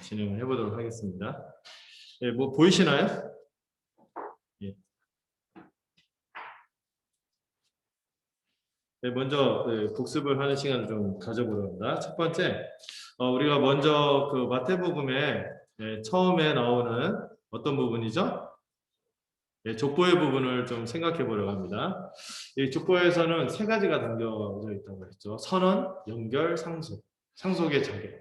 진행을 해보도록 하겠습니다. 예, 뭐 보이시나요? 예. 네, 먼저 복습을 하는 시간을 좀 가져보려 합니다. 첫 번째, 우리가 먼저 그 마태복음에 처음에 나오는 어떤 부분이죠? 족보의 부분을 좀 생각해 보려고 합니다. 이 족보에서는 세 가지가 담겨져 있다고 했죠. 선언, 연결, 상속. 상속의 자격.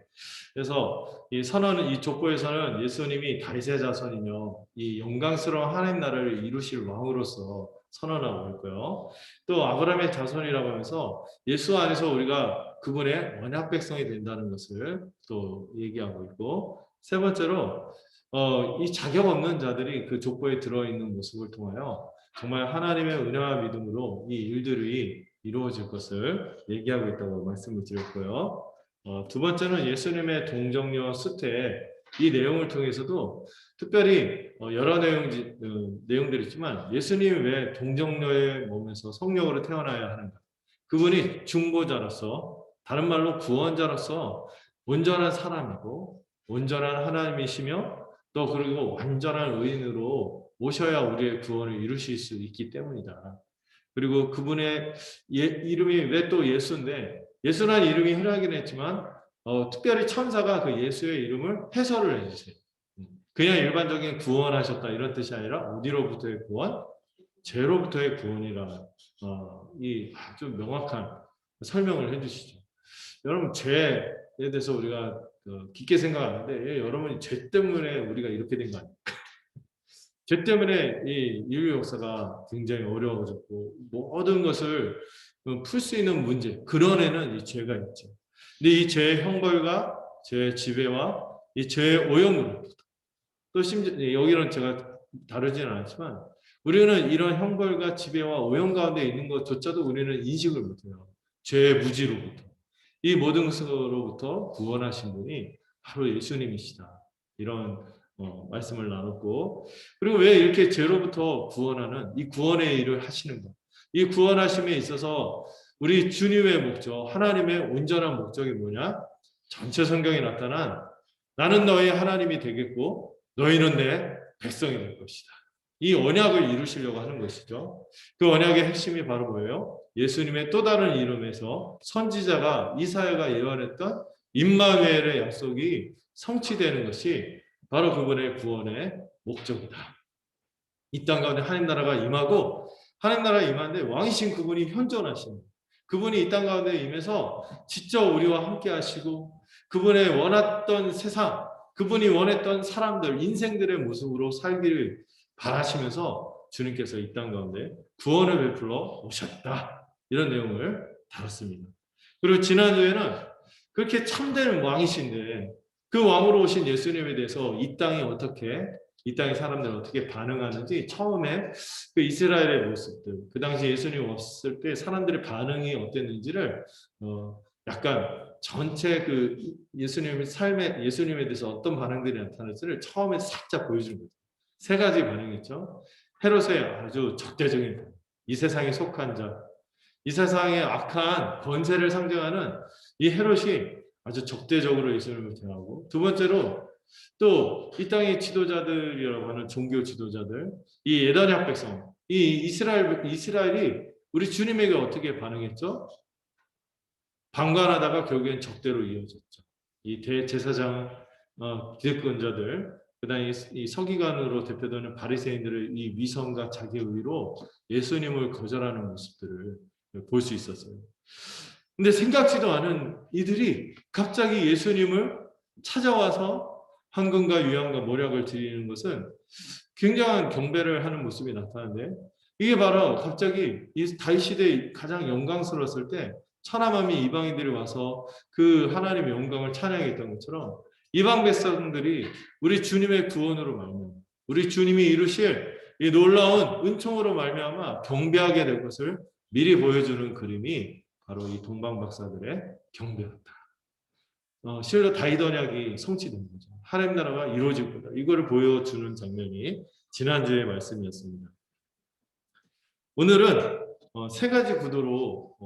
그래서 이 선언은 이 족보에서는 예수님이 다윗의 자손이며 이 영광스러운 하나님 나라를 이루실 왕으로서 선언하고 있고요. 또 아브라함의 자손이라고 하면서 예수 안에서 우리가 그분의 언약 백성이 된다는 것을 또 얘기하고 있고, 세 번째로 이 자격 없는 자들이 그 족보에 들어있는 모습을 통하여 정말 하나님의 은혜와 믿음으로 이 일들이 이루어질 것을 얘기하고 있다고 말씀을 드렸고요. 두 번째는 예수님의 동정녀 수태, 이 내용을 통해서도 특별히 여러 내용들이 있지만 예수님이 왜 동정녀의 몸에서 성령으로 태어나야 하는가? 그분이 중보자로서, 다른 말로 구원자로서 온전한 사람이고 온전한 하나님이시며 또 그리고 완전한 의인으로 오셔야 우리의 구원을 이루실 수 있기 때문이다. 그리고 그분의 이름이 왜 또 예수인데, 예수라는 이름이 흔하긴 했지만 특별히 천사가 그 예수의 이름을 해설을 해주세요. 그냥 일반적인 구원하셨다 이런 뜻이 아니라 어디로부터의 구원? 죄로부터의 구원이라 이 아주 명확한 설명을 해주시죠. 여러분, 죄에 대해서 우리가 깊게 생각하는데 여러분이 죄 때문에 우리가 이렇게 된 거 아니에요? 죄 때문에 이 인류 역사가 굉장히 어려워졌고 모든 것을 풀 수 있는 문제, 근원에는 이 죄가 있죠. 근데 이 죄의 형벌과 죄의 지배와 이 죄의 오염으로부터, 또 심지어 여기는 제가 다루지는 않지만 우리는 이런 형벌과 지배와 오염 가운데 있는 것조차도 우리는 인식을 못해요. 죄의 무지로부터. 이 모든 것으로부터 구원하신 분이 바로 예수님이시다. 이런 말씀을 나눴고, 그리고 왜 이렇게 죄로부터 구원하는 이 구원의 일을 하시는가? 이 구원하심에 있어서 우리 주님의 목적, 하나님의 온전한 목적이 뭐냐? 전체 성경에 나타난 나는 너의 하나님이 되겠고 너희는 내 백성이 될 것이다. 이 언약을 이루시려고 하는 것이죠. 그 언약의 핵심이 바로 뭐예요? 예수님의 또 다른 이름에서 선지자가 이사야가 예언했던 임마누엘의 약속이 성취되는 것이 바로 그분의 구원의 목적이다. 이 땅 가운데 하나님 나라가 임하고, 하나님 나라가 임하는데 왕이신 그분이 현존하시는, 그분이 이 땅 가운데 임해서 직접 우리와 함께 하시고 그분의 원했던 세상, 그분이 원했던 사람들, 인생들의 모습으로 살기를 바라시면서 주님께서 이 땅 가운데 구원을 베풀어 오셨다. 이런 내용을 다뤘습니다. 그리고 지난주에는 그렇게 참된 왕이신데 그 왕으로 오신 예수님에 대해서 이 땅의 사람들은 어떻게 반응하는지, 처음에 그 이스라엘의 모습들, 그 당시 예수님 없을 때 사람들의 반응이 어땠는지를 약간 전체 그 예수님의 삶에, 예수님에 대해서 어떤 반응들이 나타날지를 처음에 살짝 보여주는 거죠. 세 가지 반응이 있죠. 헤롯의 아주 적대적인 반응, 이 세상에 속한 자, 이 세상의 악한 권세를 상징하는 이 헤롯이 아주 적대적으로 예수님을 대하고, 두 번째로 또 이 땅의 지도자들이라고 하는 종교 지도자들, 이 예단의 백성, 이 이스라엘이 우리 주님에게 어떻게 반응했죠? 방관하다가 결국엔 적대로 이어졌죠. 이 대제사장, 기득권자들, 그다음에 이 서기관으로 대표되는 바리새인들의 이 위선과 자기의로 예수님을 거절하는 모습들을 볼 수 있었어요. 근데 생각지도 않은 이들이 갑자기 예수님을 찾아와서 황금과 유향과 모략을 드리는 것은 굉장한 경배를 하는 모습이 나타나는데, 이게 바로 갑자기 이 다윗 시대에 가장 영광스러웠을 때 천하만민 이방인들이 와서 그 하나님의 영광을 찬양했던 것처럼 이방 백성들이 우리 주님의 구원으로 말미암아, 우리 주님이 이루실 이 놀라운 은총으로 말미암아 경배하게 될 것을 미리 보여주는 그림이 바로 이 동방 박사들의 경배였다. 실로 다윗 언약이 성취된 거죠. 하나님 나라가 이루어질 거다. 이거를 보여주는 장면이 지난주의 말씀이었습니다. 오늘은 세 가지 구도로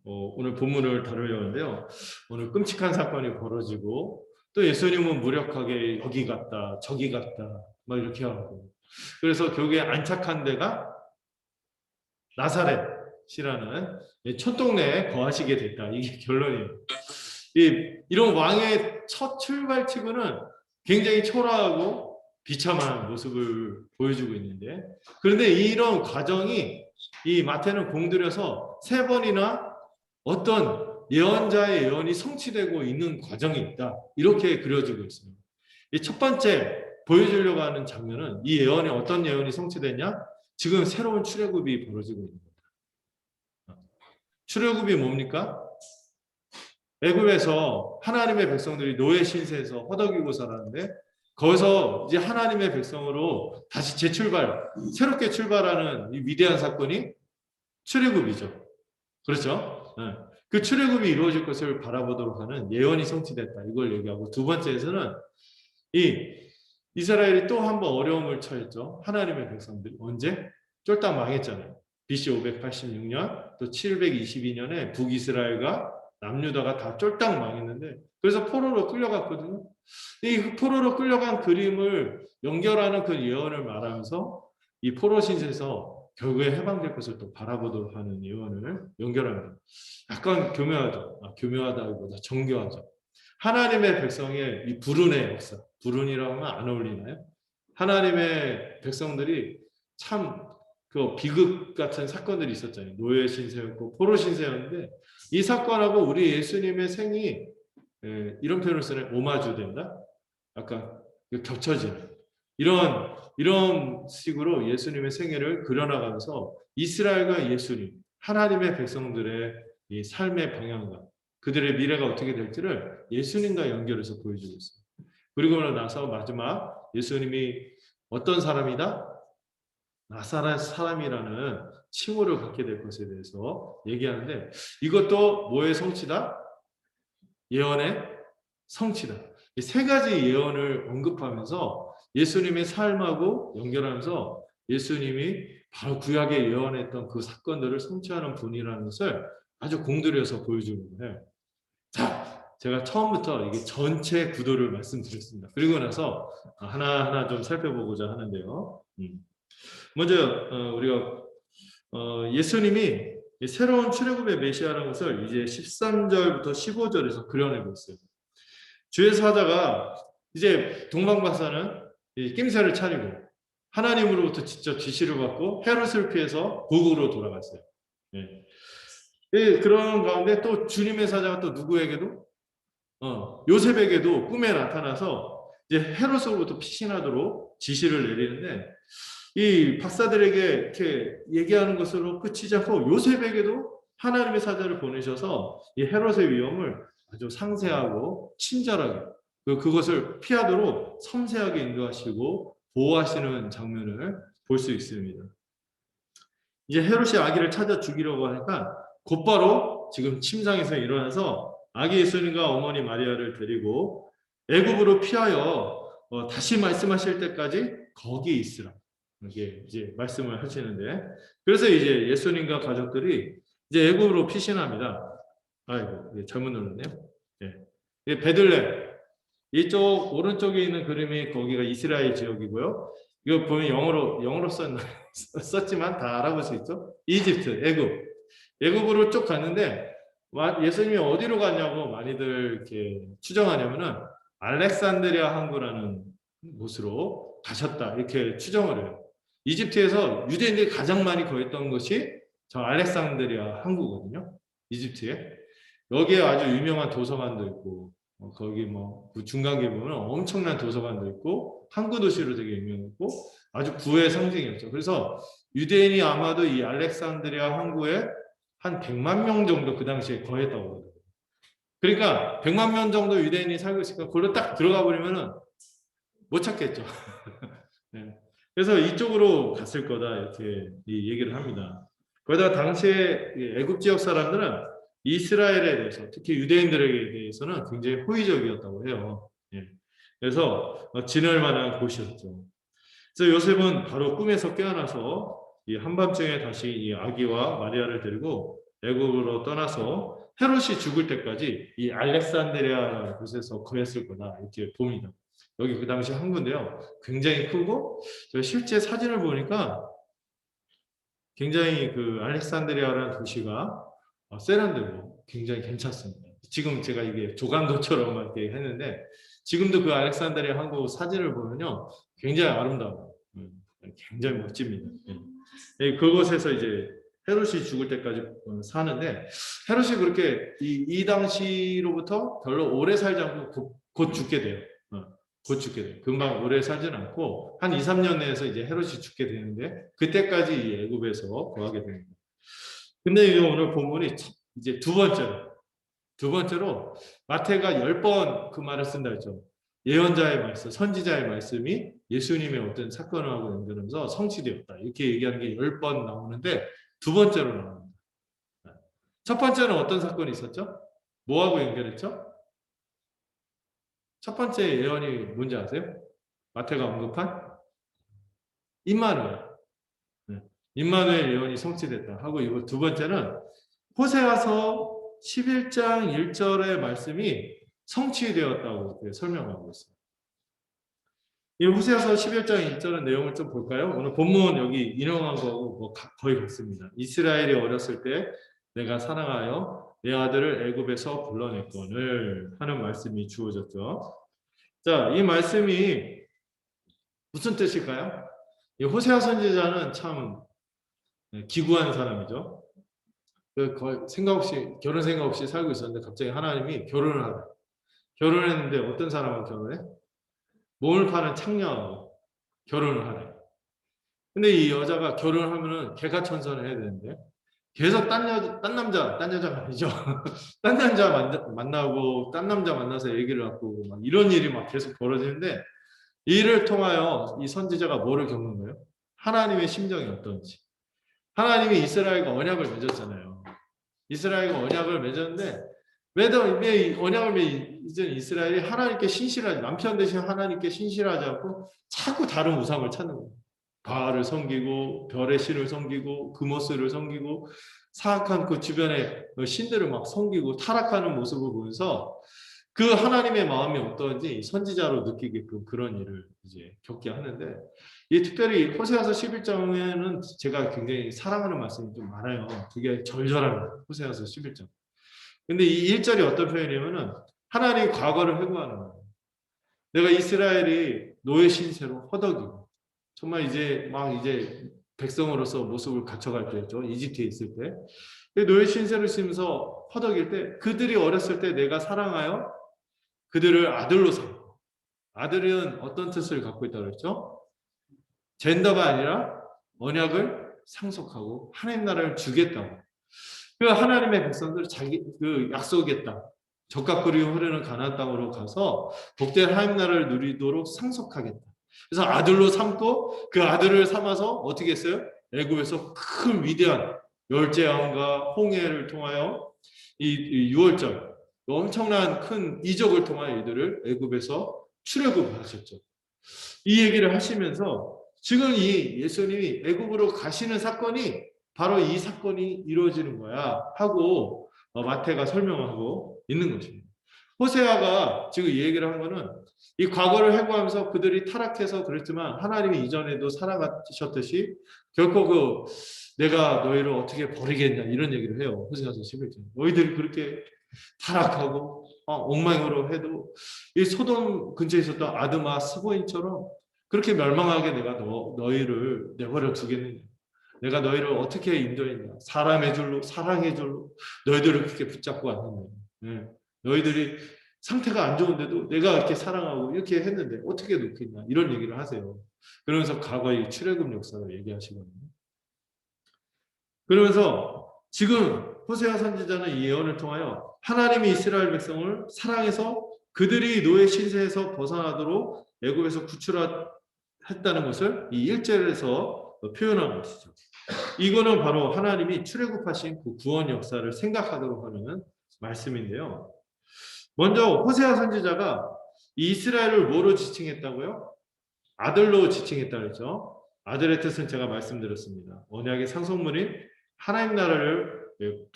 오늘 본문을 다루려 하는데요. 오늘 끔찍한 사건이 벌어지고 또 예수님은 무력하게 여기 갔다 저기 갔다 막 이렇게 하고, 그래서 결국에 안착한 데가 나사렛이라는 촌동네에 거하시게 됐다. 이게 결론이에요. 이런 왕의 첫 출발치고는 굉장히 초라하고 비참한 모습을 보여주고 있는데, 그런데 이런 과정이 이 마태는 공들여서 3번이나 어떤 예언자의 예언이 성취되고 있는 과정이 있다. 이렇게 그려주고 있습니다. 이 첫 번째 보여주려고 하는 장면은 이 예언에 어떤 예언이 성취됐냐? 지금 새로운 출애굽이 벌어지고 있는 겁니다. 출애굽이 뭡니까? 애굽에서 하나님의 백성들이 노예 신세에서 허덕이고 살았는데, 거기서 이제 하나님의 백성으로 다시 재출발, 새롭게 출발하는 이 위대한 사건이 출애굽이죠. 그렇죠? 네. 그 출애굽이 이루어질 것을 바라보도록 하는 예언이 성취됐다. 이걸 얘기하고, 두 번째에서는 이 이스라엘이 또 한 번 어려움을 처했죠. 하나님의 백성들이. 언제? 쫄딱 망했잖아요. BC 586년 또 722년에 북이스라엘과 남유다가 다 쫄딱 망했는데, 그래서 포로로 끌려갔거든요. 이 포로로 끌려간 그림을 연결하는 그 예언을 말하면서 이 포로 신세에서 결국에 해방될 것을 또 바라보도록 하는 예언을 연결합니다. 약간 교묘하죠. 교묘하다기보다 정교하죠. 하나님의 백성의 이 불운의 역사, 불운이라고 하면 안 어울리나요? 하나님의 백성들이 참 그 비극 같은 사건들이 있었잖아요. 노예 신세였고 포로 신세였는데, 이 사건하고 우리 예수님의 생이 이런 표현을 쓰는 오마주 된다. 약간 겹쳐지는 이런 식으로 예수님의 생애를 그려나가면서 이스라엘과 예수님, 하나님의 백성들의 이 삶의 방향과 그들의 미래가 어떻게 될지를 예수님과 연결해서 보여주고 있습니다. 그리고 나서 마지막 예수님이 어떤 사람이다? 나사렛 사람이라는 칭호를 갖게 될 것에 대해서 얘기하는데, 이것도 뭐의 성취다? 예언의 성취다. 이 3가지 예언을 언급하면서 예수님의 삶하고 연결하면서 예수님이 바로 구약에 예언했던 그 사건들을 성취하는 분이라는 것을 아주 공들여서 보여주는 거예요. 자, 제가 처음부터 이게 전체 구도를 말씀드렸습니다. 그리고 나서 하나하나 좀 살펴보고자 하는데요. 먼저 우리가 예수님이 새로운 출애굽의 메시아라는 것을 이제 13절부터 15절에서 그려내고 있어요. 주의 사자가 이제 동방박사는 낌새를 차리고 하나님으로부터 직접 지시를 받고 헤롯을 피해서 고국으로 돌아갔어요. 그런 가운데 또 주님의 사자가 또 누구에게도 요셉에게도 꿈에 나타나서 이제 헤롯으로부터 피신하도록 지시를 내리는데, 이 박사들에게 이렇게 얘기하는 것으로 끝이지 않고 요셉에게도 하나님의 사자를 보내셔서 이 헤롯의 위험을 아주 상세하고 친절하게 그것을 피하도록 섬세하게 인도하시고 보호하시는 장면을 볼 수 있습니다. 이제 헤롯이 아기를 찾아 죽이려고 하니까 곧바로 지금 침상에서 일어나서 아기 예수님과 어머니 마리아를 데리고 애굽으로 피하여 다시 말씀하실 때까지 거기 있으라. 이게 이제 말씀을 하시는데, 그래서 이제 예수님과 가족들이 이제 애굽으로 피신합니다. 아이고, 잘못 눌렀네요. 베들레헴, 이쪽 오른쪽에 있는 그림이 거기가 이스라엘 지역이고요. 이거 보면 영어로 썼지만 다 알아볼 수 있죠. 이집트, 애굽으로 쭉 갔는데, 예수님이 어디로 갔냐고 많이들 이렇게 추정하냐면은 알렉산드리아 항구라는 곳으로 가셨다, 이렇게 추정을 해요. 이집트에서 유대인들이 가장 많이 거했던 것이 저 알렉산드리아 항구거든요. 이집트에. 여기에 아주 유명한 도서관도 있고, 거기 그 중간에 보면 엄청난 도서관도 있고, 항구 도시로 되게 유명했고, 아주 부의 상징이었죠. 그래서 유대인이 아마도 이 알렉산드리아 항구에 한 100만 명 정도 그 당시에 거했다고 하거든요. 그러니까 100만 명 정도 유대인이 살고 있으니까 그걸로 딱 들어가 버리면은 못 찾겠죠. 네. 그래서 이쪽으로 갔을 거다, 이렇게 얘기를 합니다. 거기다가 당시에 애굽 지역 사람들은 이스라엘에 대해서, 특히 유대인들에게 대해서는 굉장히 호의적이었다고 해요. 그래서 지낼 만한 곳이었죠. 그래서 요셉은 바로 꿈에서 깨어나서 이 한밤중에 다시 이 아기와 마리아를 데리고 애굽으로 떠나서 헤롯이 죽을 때까지 이 알렉산드리아라는 곳에서 거했을 거다 이렇게 봅니다. 여기 그 당시 항구인데요. 굉장히 크고 제가 실제 사진을 보니까 굉장히 그 알렉산드리아라는 도시가 세련되고 굉장히 괜찮습니다. 지금 제가 이게 조감도처럼 이렇게 했는데 지금도 그 알렉산드리아 항구 사진을 보면요. 굉장히 아름다워요. 굉장히 멋집니다. 그곳에서 이제 헤롯이 죽을 때까지 사는데 헤롯이 그렇게 이 당시로부터 별로 오래 살지 않고 곧 죽게 돼요. 곧 죽게 돼요. 금방 오래 살지는 않고 한 2, 3년 내에서 이제 헤롯이 죽게 되는데 그때까지 이 애굽에서 거하게 됩니다. 근데 오늘 본문이 이제 두 번째로 마태가 10번 그 말을 쓴다 했죠. 예언자의 말씀, 선지자의 말씀이 예수님의 어떤 사건하고 연결하면서 성취되었다. 이렇게 얘기하는 게 10번 나오는데 두 번째로 나옵니다. 첫 번째는 어떤 사건이 있었죠? 뭐하고 연결했죠? 첫 번째 예언이 뭔지 아세요? 마태가 언급한 임마누엘. 임마누엘 예언이 성취됐다 하고 이거 두 번째는 호세아서 11장 1절의 말씀이 성취되었다고 설명하고 있습니다. 이 호세아서 11장 1절의 내용을 좀 볼까요? 오늘 본문 여기 인용한 거하고 거의 같습니다. 이스라엘이 어렸을 때 내가 사랑하여 내 아들을 애굽에서 불러냈거늘 하는 말씀이 주어졌죠. 자, 이 말씀이 무슨 뜻일까요? 이 호세아 선지자는 참 기구한 사람이죠. 거의 결혼 생각 없이 살고 있었는데 갑자기 하나님이 결혼을 하라. 결혼했는데 어떤 사람하고 결혼해? 몸을 파는 창녀하고 결혼을 하래. 근데 이 여자가 결혼하면은 개가천선을 해야 되는데 계속 딴 여자가 아니죠. 딴 남자 만나고 딴 남자 만나서 얘기를 하고 막 이런 일이 막 계속 벌어지는데 이를 통하여 이 선지자가 뭐를 겪는 거예요? 하나님의 심정이 어떤지. 하나님이 이스라엘과 언약을 맺었잖아요. 이스라엘과 언약을 맺었는데 왜 언약을 맺은 이스라엘이 하나님께 신실하지 남편 대신 하나님께 신실하지 않고 자꾸 다른 우상을 찾는 거예요. 바알을 섬기고 별의 신을 섬기고 그모스를 섬기고 사악한 그 주변의 신들을 막 섬기고 타락하는 모습을 보면서 그 하나님의 마음이 어떤지 선지자로 느끼게끔 그런 일을 이제 겪게 하는데 이 특별히 호세아서 11장에는 제가 굉장히 사랑하는 말씀이 좀 많아요. 그게 절절합니다. 호세아서 11장. 근데 이 1절이 어떤 표현이냐면은 하나님이 과거를 회고하는 거예요. 내가 이스라엘이 노예 신세로 허덕이고 정말 이제 백성으로서 모습을 갖춰갈 때였죠. 이집트에 있을 때. 노예 신세를 지면서 허덕일 때 그들이 어렸을 때 내가 사랑하여 그들을 아들로 삼고 아들은 어떤 뜻을 갖고 있다고 그랬죠? 젠더가 아니라 언약을 상속하고 하나님 나라를 주겠다고. 그 하나님의 백성들 그 약속의 땅, 적과 꿀이 흐르는 가나안 땅으로 가서 복된 하나님 나라를 누리도록 상속하겠다. 그래서 아들로 삼고 그 아들을 삼아서 어떻게 했어요? 애굽에서 큰 위대한 열재앙과 홍해를 통하여 이 유월절 엄청난 큰 이적을 통하여 이들을 애굽에서 출애굽하셨죠. 이 얘기를 하시면서 지금 이 예수님이 애굽으로 가시는 사건이 바로 이 사건이 이루어지는 거야 하고 마태가 설명하고 있는 것입니다. 호세아가 지금 이 얘기를 한 거는 이 과거를 회고하면서 그들이 타락해서 그랬지만 하나님이 이전에도 살아가셨듯이 결코 내가 너희를 어떻게 버리겠냐 이런 얘기를 해요. 호세아서 11장. 너희들이 그렇게 타락하고 엉망으로 해도 이 소돔 근처에 있었던 아드마 스보인처럼 그렇게 멸망하게 내가 너희를 내버려 두겠느냐. 내가 너희를 어떻게 인도했냐. 사람의 줄로 사랑의 줄로 너희들을 그렇게 붙잡고 왔는데 너희들이 상태가 안 좋은데도 내가 이렇게 사랑하고 이렇게 했는데 어떻게 놓겠냐. 이런 얘기를 하세요. 그러면서 과거의 출애굽 역사를 얘기하시거든요. 그러면서 지금 호세아 선지자는 이 예언을 통하여 하나님이 이스라엘 백성을 사랑해서 그들이 노예 신세에서 벗어나도록 애굽에서 구출했다는 것을 이 1절에서 표현한 것이죠. 이거는 바로 하나님이 출애굽하신 그 구원 역사를 생각하도록 하는 말씀인데요. 먼저 호세아 선지자가 이스라엘을 뭐로 지칭했다고요? 아들로 지칭했다 그랬죠. 아들의 뜻은 제가 말씀드렸습니다. 언약의 상속물인 하나님 나라를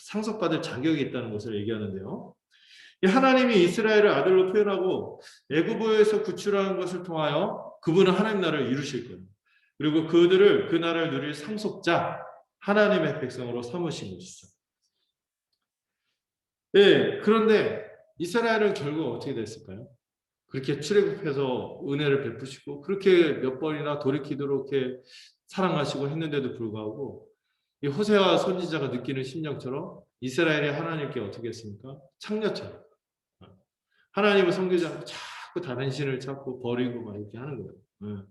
상속받을 자격이 있다는 것을 얘기하는데요. 하나님이 이스라엘을 아들로 표현하고 애굽에서 구출하는 것을 통하여 그분은 하나님 나라를 이루실 거예요. 그리고 그들을 그 나라를 누릴 상속자 하나님의 백성으로 삼으신 것이죠. 네, 그런데 이스라엘은 결국 어떻게 됐을까요? 그렇게 출애굽해서 은혜를 베푸시고 그렇게 몇 번이나 돌이키도록 이렇게 사랑하시고 했는데도 불구하고 이 호세아 선지자가 느끼는 심령처럼 이스라엘이 하나님께 어떻게 했습니까? 창녀처럼 하나님을 섬기지 않고 자꾸 다른 신을 찾고 버리고 막 이렇게 하는 거예요.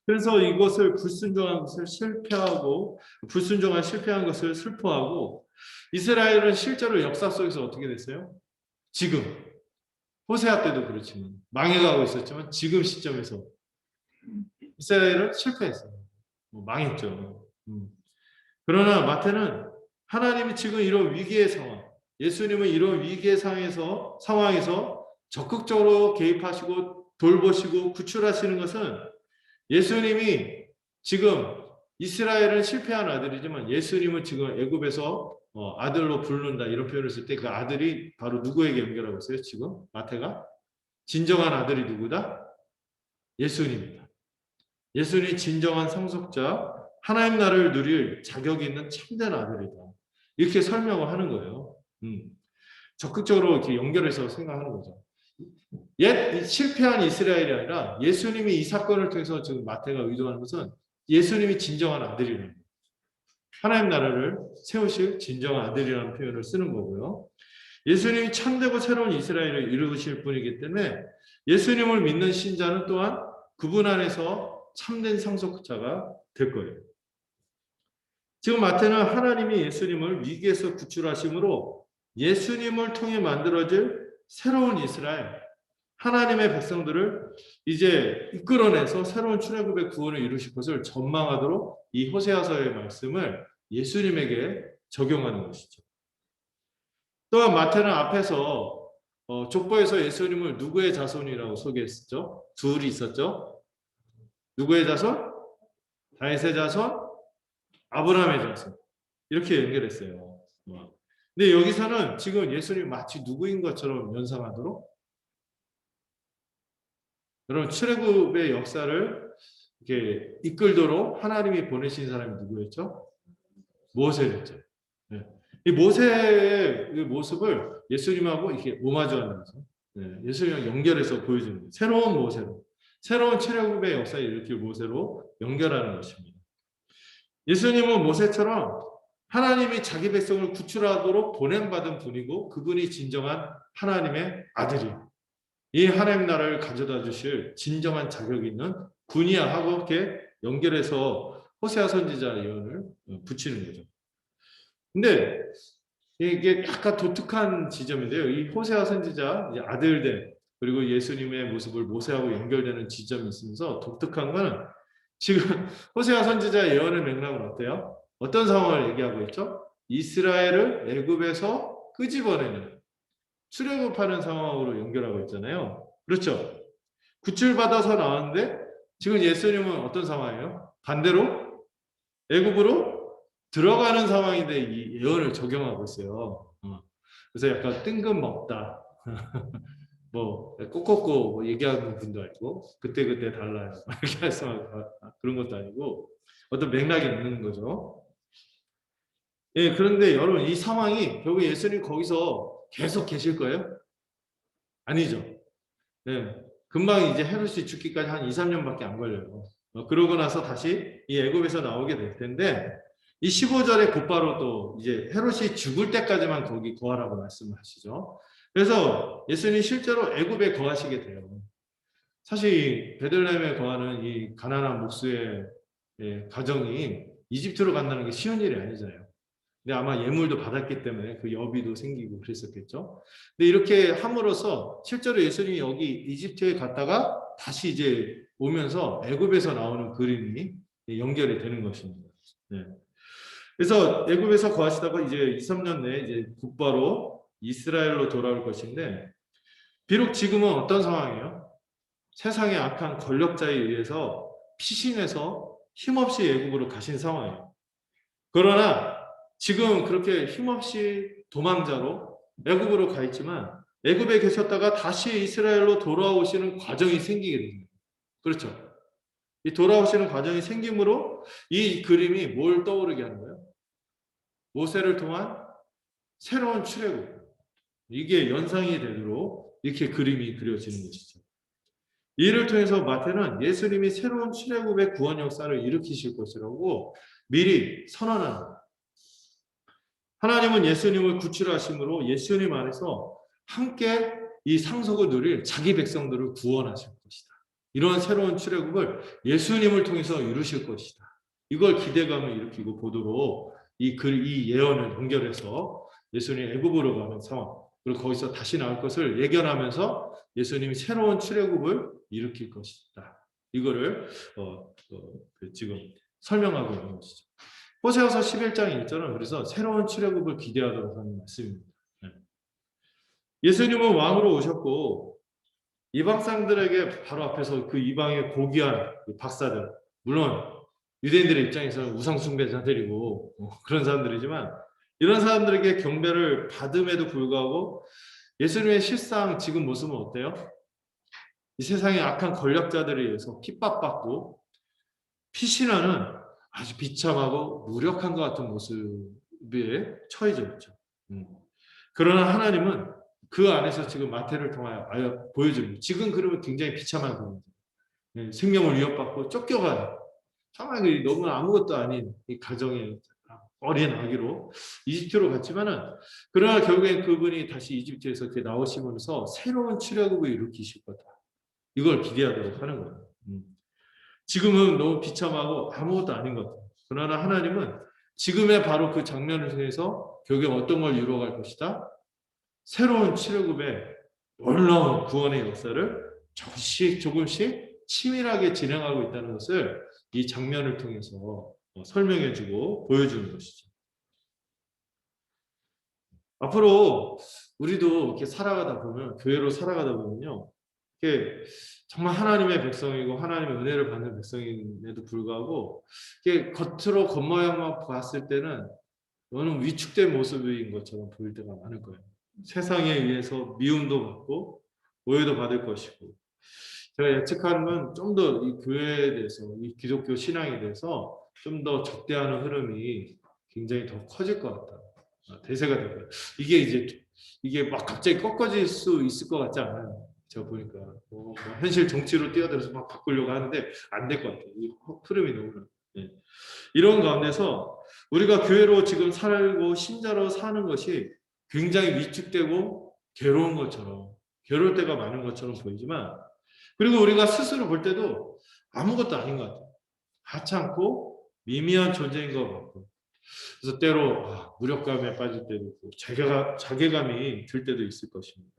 그래서 이것을 불순종한 것을 실패한 것을 슬퍼하고 이스라엘은 실제로 역사 속에서 어떻게 됐어요? 지금 호세아 때도 그렇지만 망해가고 있었지만 지금 시점에서 이스라엘은 실패했어요. 망했죠. 그러나 마태는 하나님이 지금 이런 위기의 상황, 예수님은 이런 위기의 상황에서 적극적으로 개입하시고 돌보시고 구출하시는 것은 예수님이 지금 이스라엘은 실패한 아들이지만 예수님은 지금 애굽에서 아들로 부른다 이런 표현을 쓸 때 그 아들이 바로 누구에게 연결하고 있어요? 지금 마태가 진정한 아들이 누구다? 예수님이다. 예수님이 진정한 상속자 하나님 나라를 누릴 자격이 있는 참된 아들이다. 이렇게 설명을 하는 거예요. 적극적으로 이렇게 연결해서 생각하는 거죠. 옛 실패한 이스라엘이 아니라 예수님이 이 사건을 통해서 지금 마태가 의도하는 것은 예수님이 진정한 아들이라는 거예요. 하나님 나라를 세우실 진정한 아들이라는 표현을 쓰는 거고요. 예수님이 참되고 새로운 이스라엘을 이루실 분이기 때문에 예수님을 믿는 신자는 또한 그분 안에서 참된 상속자가 될 거예요. 지금 마태는 하나님이 예수님을 위기에서 구출하심으로 예수님을 통해 만들어질 새로운 이스라엘, 하나님의 백성들을 이제 이끌어내서 새로운 출애굽의 구원을 이루실 것을 전망하도록 이 호세아서의 말씀을 예수님에게 적용하는 것이죠. 또한 마태는 앞에서 족보에서 예수님을 누구의 자손이라고 소개했었죠? 둘이 있었죠? 누구의 자손? 다윗의 자손? 아브라함의 자손. 이렇게 연결했어요. 근데 여기서는 지금 예수님 마치 누구인 것처럼 연상하도록 여러분 출애굽의 역사를 이렇게 이끌도록 하나님이 보내신 사람이 누구였죠? 모세였죠. 네. 이 모세의 모습을 예수님하고 이렇게 오마주하는 거죠. 네. 예수님과 연결해서 보여주는 거예요. 새로운 모세로, 새로운 출애굽의 역사를 일으킬 모세로 연결하는 것입니다. 예수님은 모세처럼 하나님이 자기 백성을 구출하도록 보냄받은 분이고 그분이 진정한 하나님의 아들이에요. 이 하나님 나라를 가져다 주실 진정한 자격이 있는 분이야 하고 이렇게 연결해서 호세아 선지자 예언을 붙이는 거죠. 근데 이게 약간 독특한 지점인데요. 이 호세아 선지자 아들들 그리고 예수님의 모습을 모세하고 연결되는 지점이 있으면서 독특한 거는 지금 호세아 선지자 예언의 맥락은 어때요? 어떤 상황을 얘기하고 있죠? 이스라엘을 애굽에서 끄집어내는 출애굽하는 상황으로 연결하고 있잖아요. 그렇죠? 구출받아서 나왔는데 지금 예수님은 어떤 상황이에요? 반대로 애굽으로 들어가는 상황인데 이 예언을 적용하고 있어요. 그래서 약간 뜬금없다. 뭐 꼭꼭꼭 뭐 얘기하는 분도 아니고 그때그때 달라요. 이렇게 말씀하고 그런 것도 아니고 어떤 맥락이 있는 거죠. 예, 그런데 여러분 이 상황이 결국 예수님 거기서 계속 계실 거예요? 아니죠. 네. 금방 이제 헤롯이 죽기까지 한 2, 3년밖에 안 걸려요. 그러고 나서 다시 이 애굽에서 나오게 될 텐데 이 15절에 곧바로 또 이제 헤롯이 죽을 때까지만 거기 거하라고 말씀을 하시죠. 그래서 예수님이 실제로 애굽에 거하시게 돼요. 사실 베들레헴에 거하는 이 가난한 목수의 가정이 이집트로 간다는 게 쉬운 일이 아니잖아요. 근데 아마 예물도 받았기 때문에 그 여비도 생기고 그랬었겠죠. 근데 이렇게 함으로써 실제로 예수님이 여기 이집트에 갔다가 다시 이제 오면서 애굽에서 나오는 그림이 연결이 되는 것입니다. 네. 그래서 애굽에서 거하시다가 이제 2, 3년 내에 이제 곧바로 이스라엘로 돌아올 것인데 비록 지금은 어떤 상황이에요? 세상의 악한 권력자에 의해서 피신해서 힘없이 애굽으로 가신 상황이에요. 그러나 지금 그렇게 힘없이 도망자로 애굽으로 가 있지만 애굽에 계셨다가 다시 이스라엘로 돌아오시는 과정이 생기게 됩니다. 그렇죠? 이 돌아오시는 과정이 생김으로 이 그림이 뭘 떠오르게 하는 거예요? 모세를 통한 새로운 출애굽. 이게 연상이 되도록 이렇게 그림이 그려지는 것이죠. 이를 통해서 마태는 예수님이 새로운 출애굽의 구원 역사를 일으키실 것이라고 미리 선언합니다. 하나님은 예수님을 구출하심으로 예수님 안에서 함께 이 상속을 누릴 자기 백성들을 구원하실 것이다. 이런 새로운 출애굽을 예수님을 통해서 이루실 것이다. 이걸 기대감을 일으키고 보도록 이 예언을 연결해서 예수님이 애굽으로 가는 상황, 그리고 거기서 다시 나올 것을 예견하면서 예수님이 새로운 출애굽을 일으킬 것이다. 이거를 지금 설명하고 있는 것이죠. 호세아서 11장 1절은 그래서 새로운 출애굽을 기대하도록 하는 말씀입니다. 예수님은 왕으로 오셨고 이방 사람들에게 바로 앞에서 그 이방의 고귀한 박사들, 물론 유대인들의 입장에서는 우상 숭배자들이고 그런 사람들이지만 이런 사람들에게 경배를 받음에도 불구하고 예수님의 실상 지금 모습은 어때요? 이 세상의 악한 권력자들에 의해서 핍박받고 피신하는 아주 비참하고 무력한 것 같은 모습에 처해져 있죠. 그러나 하나님은 그 안에서 지금 마태를 통하여 보여줍니다. 지금 그러면 굉장히 비참한 겁니다. 생명을 위협받고 쫓겨가는 정말 너무 아무것도 아닌 이 가정의 어린 아기로 이집트로 갔지만은 그러나 결국엔 그분이 다시 이집트에서 이렇게 나오시면서 새로운 출애굽을 일으키실 거다. 이걸 기대하도록 하는 거예요. 지금은 너무 비참하고 아무것도 아닌 것 같아요. 그러나 하나님은 지금의 바로 그 장면을 통해서 결국에 어떤 걸 이루어갈 것이다? 새로운 출애굽의 놀라운 구원의 역사를 조금씩 치밀하게 진행하고 있다는 것을 이 장면을 통해서 설명해주고 보여주는 것이죠. 앞으로 우리도 이렇게 살아가다 보면, 교회로 살아가다 보면요, 이게 정말 하나님의 백성이고 하나님의 은혜를 받는 백성임에도 불구하고 이게 겉으로 겉모양만 봤을 때는 너는 위축된 모습인 것처럼 보일 때가 많을 거예요. 세상에 의해서 미움도 받고 오해도 받을 것이고, 제가 예측하는 건 좀 더 이 교회에 대해서, 이 기독교 신앙에 대해서 좀 더 적대하는 흐름이 굉장히 더 커질 것 같다. 대세가 될 거예요. 이게 막 갑자기 꺾어질 수 있을 것 같지 않아요. 제가 보니까 현실 정치로 뛰어들어서 막 바꾸려고 하는데 안 될 것 같아요. 이 흐름이 너무. 네. 이런 가운데서 우리가 교회로 지금 살고 신자로 사는 것이 굉장히 위축되고 괴로운 것처럼, 괴로울 때가 많은 것처럼 보이지만, 그리고 우리가 스스로 볼 때도 아무것도 아닌 것 같아요. 하찮고 미미한 존재인 것 같고, 그래서 때로 무력감에 빠질 때도 있고 자괴감이 들 때도 있을 것입니다.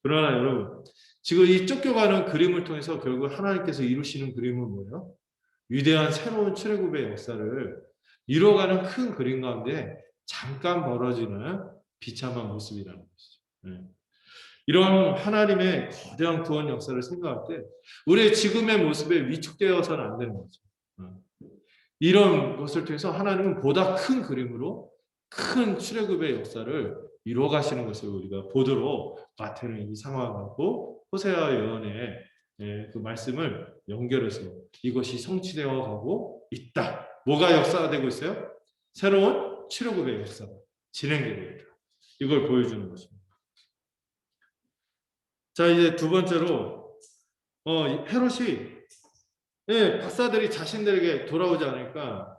그러나 여러분, 지금 이 쫓겨가는 그림을 통해서 결국 하나님께서 이루시는 그림은 뭐예요? 위대한 새로운 출애굽의 역사를 이뤄가는 큰 그림 가운데 잠깐 벌어지는 비참한 모습이라는 것이죠. 이런 하나님의 거대한 구원 역사를 생각할 때 우리의 지금의 모습에 위축되어서는 안 되는 거죠. 이런 것을 통해서 하나님은 보다 큰 그림으로 큰 출애굽의 역사를 이루어 가시는 것을 우리가 보도록 마태는 이 상황하고 호세아 예언의 그 말씀을 연결해서 이것이 성취되어 가고 있다. 뭐가 역사되고 있어요? 새로운 출애굽의 역사가 진행되고 있다. 이걸 보여주는 것입니다. 자, 이제 두 번째로 헤롯이 박사들이 자신들에게 돌아오지 않으니까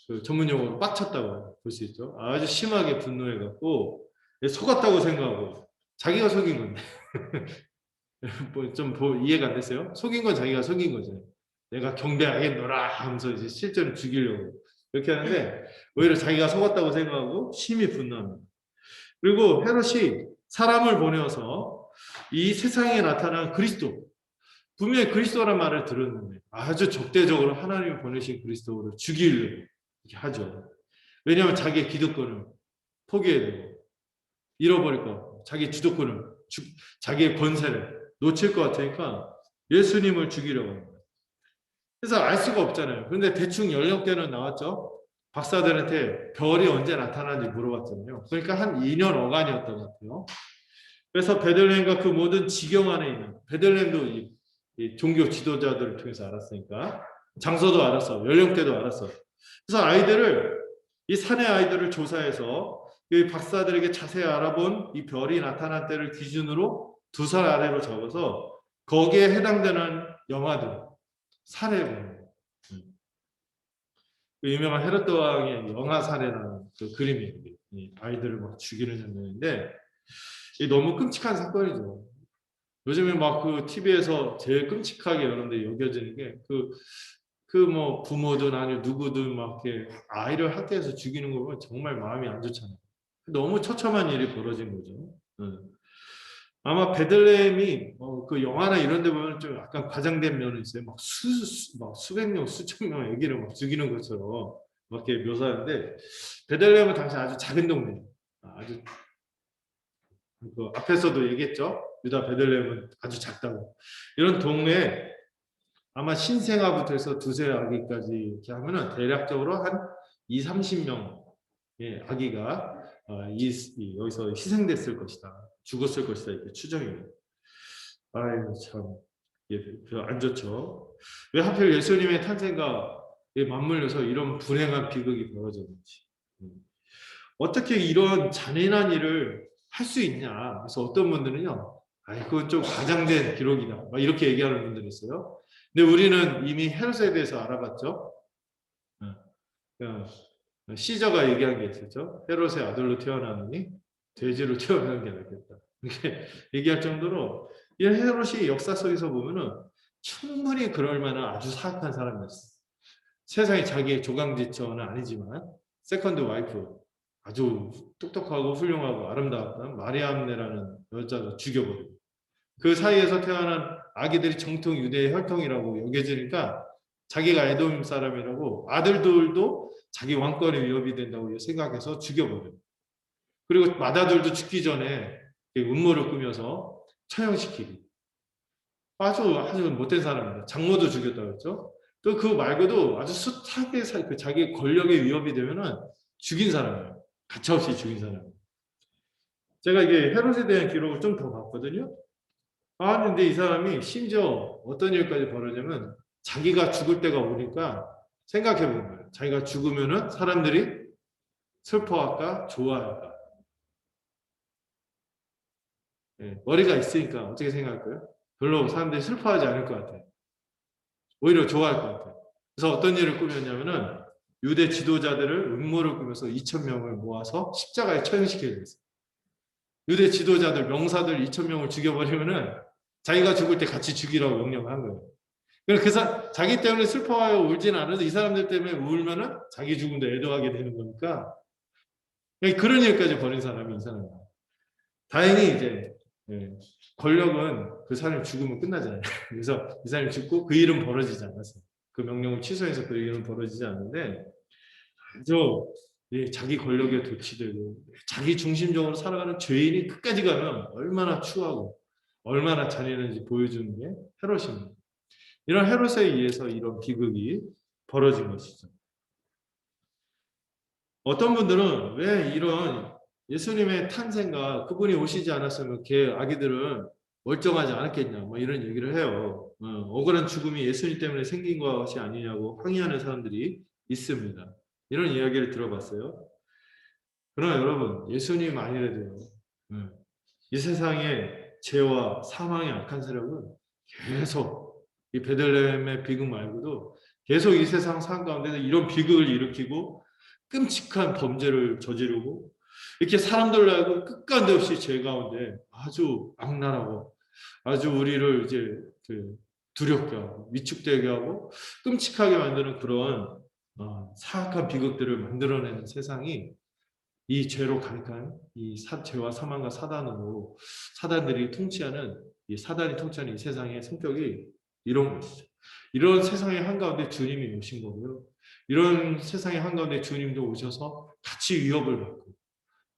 그 전문용어로 빡쳤다고 볼 수 있죠. 아주 심하게 분노해갖고 속았다고 생각하고 자기가 속인 건데 좀 이해가 안 됐어요? 속인 건 자기가 속인 거죠. 내가 경배하겠노라 하면서 이제 실제로 죽이려고 이렇게 하는데 오히려 자기가 속았다고 생각하고 심히 분노합니다. 그리고 헤롯이 사람을 보내어서 이 세상에 나타난 그리스도, 분명히 그리스도란 말을 들었는데 아주 적대적으로 하나님이 보내신 그리스도를 죽이려고 이렇게 하죠. 왜냐하면 자기의 기득권을 포기해야 되고 잃어버릴 것 같고 자기 주도권을, 자기의 권세를 놓칠 것 같으니까 예수님을 죽이려고 합니다. 그래서 알 수가 없잖아요. 그런데 대충 연령대는 나왔죠. 박사들한테 별이 언제 나타나는지 물어봤잖아요. 그러니까 한 2년 어간이었던 것 같아요. 그래서 베들레헴과 그 모든 지경 안에 있는 베들레헴도 이 종교 지도자들을 통해서 알았으니까 장소도 알았어, 연령대도 알았어. 그래서 이 산의 아이들을 조사해서 이 박사들에게 자세히 알아본 이 별이 나타난 때를 기준으로 2살 아래로 적어서 거기에 해당되는 영화들 사례를 그 유명한 헤롯 왕의 영화 사례라는 그 그림이 아이들을 막 죽이는 장면인데 너무 끔찍한 사건이죠. 요즘에 막 그 TV에서 제일 끔찍하게 여러분들 여겨지는 게 뭐 부모든 아니면 누구든 막 이렇게 아이를 학대해서 죽이는 거 보면 정말 마음이 안 좋잖아요. 너무 처참한 일이 벌어진 거죠. 아마 베들레헴이 그 영화나 이런 데 보면 좀 약간 과장된 면이 있어요. 막 수백 명, 수천 명 애기를 막 죽이는 것처럼 막 이렇게 묘사하는데 베들레헴은 당시 아주 작은 동네. 아주 그 앞에서도 얘기했죠. 유다 베들레헴은 아주 작다고. 이런 동네에 아마 신생아부터 해서 2세 아기까지 이렇게 하면은 대략적으로 한 2, 30명의 아기가 여기서 희생됐을 것이다. 죽었을 것이다. 이렇게 추정해요. 아이고 참, 별로 안 좋죠. 왜 하필 예수님의 탄생과 맞물려서 이런 불행한 비극이 벌어졌는지. 어떻게 이런 잔인한 일을 할 수 있냐. 그래서 어떤 분들은요, 그건 좀 과장된 기록이다. 막 이렇게 얘기하는 분들이 있어요. 근데 우리는 이미 헤롯에 대해서 알아봤죠. 시저가 얘기한 게 있었죠. 헤롯의 아들로 태어나느니 돼지로 태어나는 게 낫겠다. 이렇게 얘기할 정도로 이 헤롯이 역사 속에서 보면은 충분히 그럴 만한 아주 사악한 사람이었어. 세상에 자기의 조강지처는 아니지만 세컨드 와이프 아주 똑똑하고 훌륭하고 아름다웠던 마리암네라는 여자를 죽여버리고 그 사이에서 태어난 아기들이 정통 유대의 혈통이라고 여겨지니까 자기가 에돔 사람이라고 아들들도 자기 왕권의 위협이 된다고 생각해서 죽여버려요. 그리고 맏아들도 죽기 전에 음모를 꾸며서 처형시키고 아주 못된 사람입니다. 장모도 죽였다고 했죠. 또 그 말고도 아주 숱하게 자기 권력의 위협이 되면은 죽인 사람이에요. 가차없이 죽인 사람. 제가 이게 헤롯에 대한 기록을 좀 더 봤거든요. 근데 이 사람이 심지어 어떤 일까지 벌어지냐면 자기가 죽을 때가 오니까 생각해 보는 거예요. 자기가 죽으면은 사람들이 슬퍼할까 좋아할까. 머리가 있으니까 어떻게 생각할까요? 별로 사람들이 슬퍼하지 않을 것 같아요. 오히려 좋아할 것 같아요. 그래서 어떤 일을 꾸몄냐면은 유대 지도자들을 음모를 꾸며서 2,000명을 모아서 십자가에 처형시켜야 됐어요. 유대 지도자들 명사들 2,000명을 죽여버리면은 자기가 죽을 때 같이 죽이라고 명령을 한 거예요. 그래서 자기 때문에 슬퍼하여 울지는 않아도 이 사람들 때문에 울면은 자기 죽음도 애도하게 되는 거니까 그런 일까지 벌인 사람이 이 사람이에요. 다행히 이제 권력은 그 사람이 죽으면 끝나잖아요. 그래서 이 사람이 죽고 그 일은 벌어지지 않았어요. 그 명령을 취소해서 그 일은 벌어지지 않는데 아주 자기 권력에 도취되고 자기 중심적으로 살아가는 죄인이 끝까지 가면 얼마나 추하고 얼마나 잔인한지 보여주는 게 헤롯입니다. 이런 헤롯에 의해서 이런 비극이 벌어진 것이죠. 어떤 분들은 왜 이런 예수님의 탄생과 그분이 오시지 않았으면 걔 아기들은 멀쩡하지 않았겠냐 뭐 이런 얘기를 해요. 억울한 죽음이 예수님 때문에 생긴 것이 아니냐고 항의하는 사람들이 있습니다. 이런 이야기를 들어봤어요. 그러나 여러분 예수님 아니래도요. 이 세상에 죄와 사망의 악한 세력은 계속 이 베들레헴의 비극 말고도 계속 이 세상 삶 가운데서 이런 비극을 일으키고 끔찍한 범죄를 저지르고 이렇게 사람들 알고 끝간데 없이 죄 가운데 아주 악랄하고 아주 우리를 이제 두렵게 하고 위축되게 하고 끔찍하게 만드는 그런 사악한 비극들을 만들어내는 세상이 이 죄로 가득한 이 죄와 사망과 사단으로 사단들이 통치하는 이 사단이 통치하는 이 세상의 성격이 이런 것이죠. 이런 세상의 한가운데 주님이 오신 거고요. 이런 세상의 한가운데 주님도 오셔서 같이 위협을 받고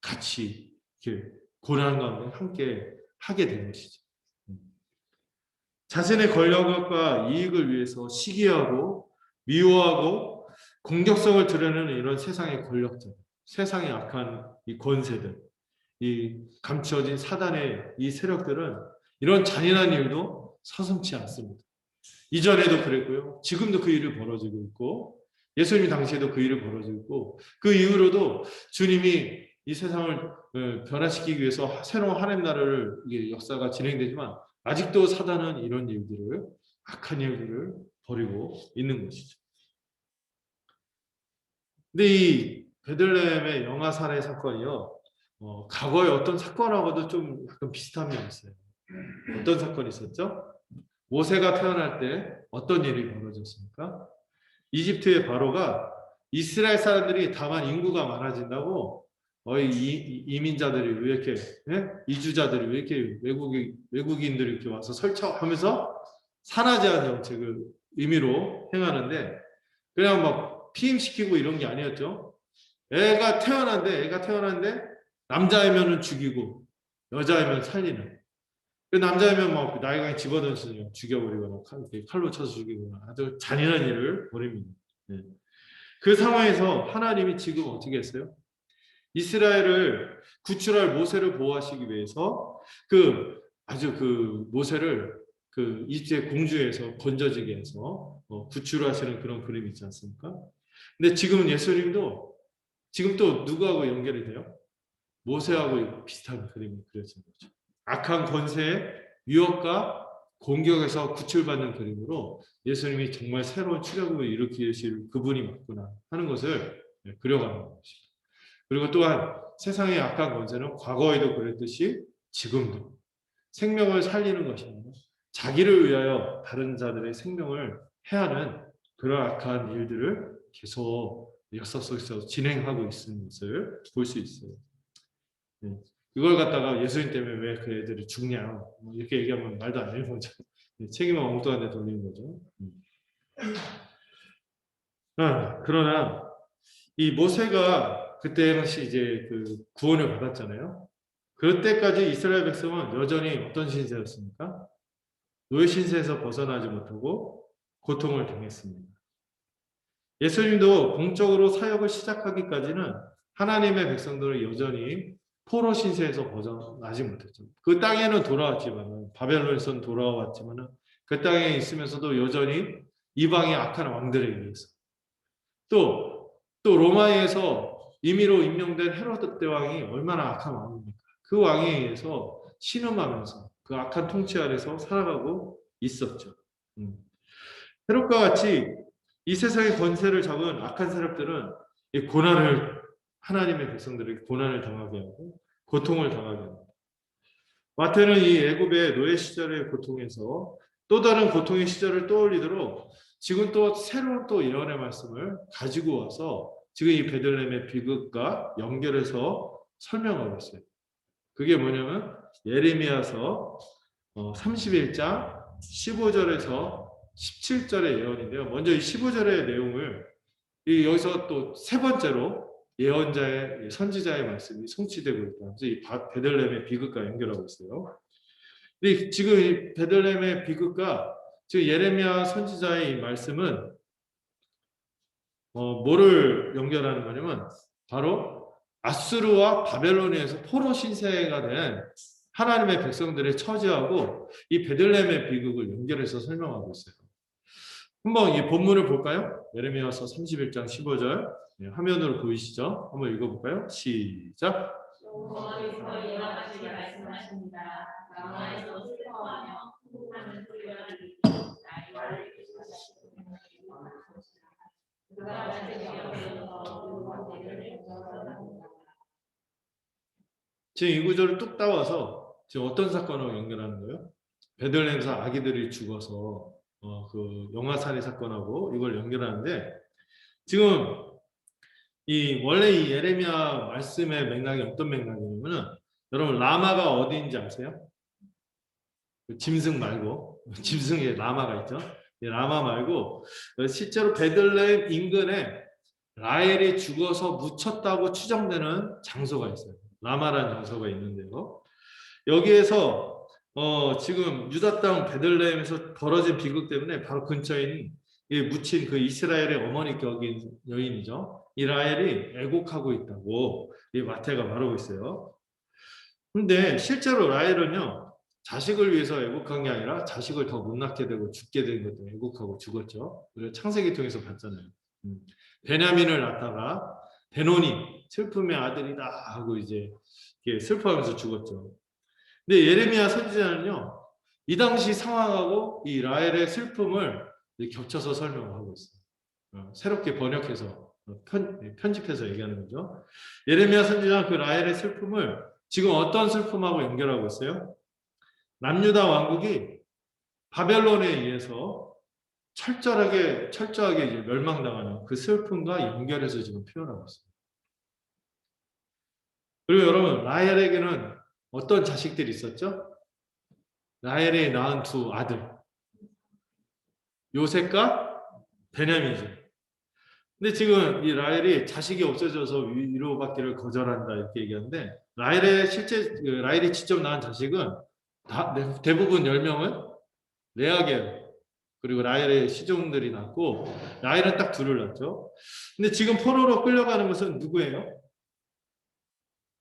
같이 이렇게 고난 가운데 함께 하게 된 것이죠. 자신의 권력과 이익을 위해서 시기하고 미워하고 공격성을 드러내는 이런 세상의 권력者, 세상의 악한 이 권세들, 이 감추어진 사단의 이 세력들은 이런 잔인한 일도 서슴지 않습니다. 이전에도 그랬고요. 지금도 그 일이 벌어지고 있고 예수님 당시에도 그 일이 벌어지고 있고 그 이후로도 주님이 이 세상을 변화시키기 위해서 새로운 하나님 나라를 이게 역사가 진행되지만 아직도 사단은 이런 일들을 악한 일들을 벌이고 있는 것이죠. 근데 이 베들레헴의 영아 살해 사건이요. 과거의 어떤 사건하고도 좀 약간 비슷한 면이 있어요. 어떤 사건이 있었죠? 모세가 태어날 때 어떤 일이 벌어졌습니까? 이집트의 바로가 이스라엘 사람들이 다만 인구가 많아진다고 이민자들이 왜 이렇게 이주자들이 왜 이렇게 외국인들이 이렇게 와서 설쳐하면서 산하 제한 정책을 의미로 행하는데 그냥 막 피임시키고 이런 게 아니었죠. 애가 태어났는데 남자이면은 죽이고 여자이면 살리는. 그 남자이면 막 나이가 집어던지면 죽여버리거나 칼로 쳐서 죽이거나 아주 잔인한 일을 벌입니다. 네. 그 상황에서 하나님이 지금 어떻게 했어요? 이스라엘을 구출할 모세를 보호하시기 위해서 아주 모세를 이집트의 공주에서 건져지게 해서 구출하시는 그런 그림이 있지 않습니까? 근데 지금은 예수님도 지금 또 누구하고 연결이 돼요? 모세하고 비슷한 그림이 그려진 거죠. 악한 권세의 유혹과 공격에서 구출받는 그림으로 예수님이 정말 새로운 출애굽을 일으키실 그분이 맞구나 하는 것을 그려가는 것입니다. 그리고 또한 세상의 악한 권세는 과거에도 그랬듯이 지금도 생명을 살리는 것이 아니라 자기를 위하여 다른 자들의 생명을 해하는 그런 악한 일들을 계속 역사 속에서 진행하고 있는 것을 볼 수 있어요. 이걸 갖다가 예수님 때문에 왜 그 애들이 죽냐 이렇게 얘기하면 말도 안 되는 거죠. 책임은 엉뚱한 데 돌리는 거죠. 그러나 이 모세가 그때 당시 이제 구원을 받았잖아요. 그때까지 이스라엘 백성은 여전히 어떤 신세였습니까? 노예 신세에서 벗어나지 못하고 고통을 당했습니다. 예수님도 공적으로 사역을 시작하기까지는 하나님의 백성들은 여전히 포로 신세에서 벗어나지 못했죠. 그 땅에는 돌아왔지만 바벨론에서는 돌아왔지만 그 땅에 있으면서도 여전히 이방의 악한 왕들에 의해서 또 로마에서 임의로 임명된 헤로드 대왕이 얼마나 악한 왕입니까? 그 왕에 의해서 신음하면서 그 악한 통치 아래서 살아가고 있었죠. 헤롯과 같이 이 세상의 권세를 잡은 악한 세력들은 이 하나님의 백성들에게 고난을 당하게 하고 고통을 당하게 합니다. 마태는 이 애굽의 노예 시절의 고통에서 또 다른 고통의 시절을 떠올리도록 지금 또 새로운 또 예언의 말씀을 가지고 와서 지금 이 베들레헴의 비극과 연결해서 설명하고 있어요. 그게 뭐냐면 예레미야서 31장 15절에서 17절의 예언인데요. 먼저 이 15절의 내용을 여기서 또 세 번째로 예언자의 선지자의 말씀이 성취되고 있다. 그래서 이 베들레헴의 비극과 연결하고 있어요. 근데 지금 이 베들레헴의 비극과 지금 예레미야 선지자의 이 말씀은 뭐를 연결하는 거냐면 바로 아수르와 바벨론에서 포로 신세가 된 하나님의 백성들의 처지하고 이 베들레헴의 비극을 연결해서 설명하고 있어요. 한번 이 본문을 볼까요? 예레미야서 31장 15절 화면으로 보이시죠? 한번 읽어볼까요? 시작. 여호와께서 이와 같이 말씀하십니다. 마음에서 슬퍼하며哭하는 소리가 들리고 나의 그가 지금 이 구절을 뚝 따와서 지금 어떤 사건으로 연결하는 거예요? 베들레헴에서 아기들이 죽어서 그 영아 살해 사건하고 이걸 연결하는데 지금 원래 이 예레미야 말씀의 맥락이 어떤 맥락이냐면은 여러분 라마가 어디인지 아세요? 짐승 말고 짐승에 라마가 있죠. 라마 말고 실제로 베들레헴 인근에 라헬이 죽어서 묻혔다고 추정되는 장소가 있어요. 라마라는 장소가 있는데요. 여기에서 지금 유다 땅 베들레헴에서 벌어진 비극 때문에 바로 근처에 있는 묻힌 그 이스라엘의 어머니 격인 여인이죠. 이 라헬이 애곡하고 있다고 이 마태가 말하고 있어요. 근데 실제로 라헬은요, 자식을 위해서 애곡한 게 아니라 자식을 더 못 낳게 되고 죽게 된 것도 애곡하고 죽었죠. 우리가 창세기 통해서 봤잖아요. 베냐민을 낳다가 베노니 슬픔의 아들이다 하고 이제 슬퍼하면서 죽었죠. 근데 예레미야 선지자는요, 이 당시 상황하고 이 라헬의 슬픔을 겹쳐서 설명하고 있어요. 새롭게 번역해서 편집해서 얘기하는 거죠. 예레미야 선지자는 그 라헬의 슬픔을 지금 어떤 슬픔하고 연결하고 있어요? 남유다 왕국이 바벨론에 의해서 철저하게 이제 멸망당하는 그 슬픔과 연결해서 지금 표현하고 있습니다. 그리고 여러분, 라헬에게는 어떤 자식들이 있었죠? 라헬이 낳은 두 아들, 요셉과 베냐민이죠. 근데 지금 이 라헬이 자식이 없어져서 위로받기를 거절한다 이렇게 얘기하는데, 라헬이 직접 낳은 자식은 대부분 10명은 레아겔 그리고 라헬의 시종들이 낳고, 라헬은 딱 둘을 낳죠. 근데 지금 포로로 끌려가는 것은 누구예요?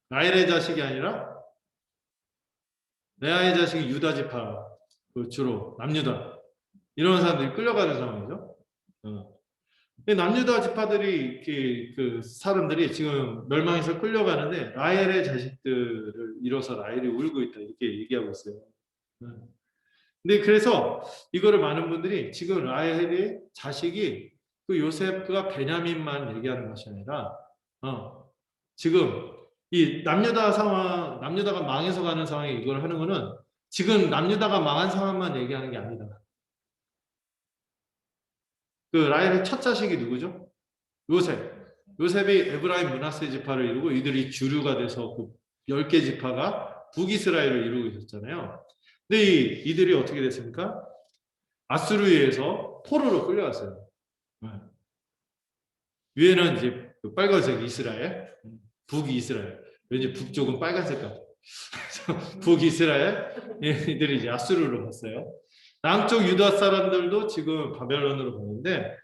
라헬의 자식이 아니라 레아의 자식이 유다 지파, 주로 남유다, 이런 사람들이 끌려가는 상황이죠. 남유다 지파들이 그 사람들이 지금 멸망해서 끌려가는데 라헬의 자식들을 잃어서 라헬이 울고 있다 이렇게 얘기하고 있어요. 근데 그래서 이거를 많은 분들이 지금 라헬의 자식이 그 요셉과 베냐민만 얘기하는 것이 아니라 지금 이 남유다가 망해서 가는 상황에 이걸 하는 거는 지금 남유다가 망한 상황만 얘기하는 게 아니다. 그 라헬의 첫 자식이 누구죠? 요셉이 에브라임 므낫세 지파를 이루고 이들이 주류가 돼서 그 10개 지파가 북이스라엘을 이루고 있었잖아요. 근데 이들이 어떻게 됐습니까? 아수르에서 포로로 끌려갔어요. 위에는 이제 그 빨간색 이스라엘, 북이스라엘. 왠지 북쪽은 빨간색 같아요. 북이스라엘 이들이 이제 아수르로 갔어요. 남쪽 유다 사람들도 지금 바벨론으로 가는데,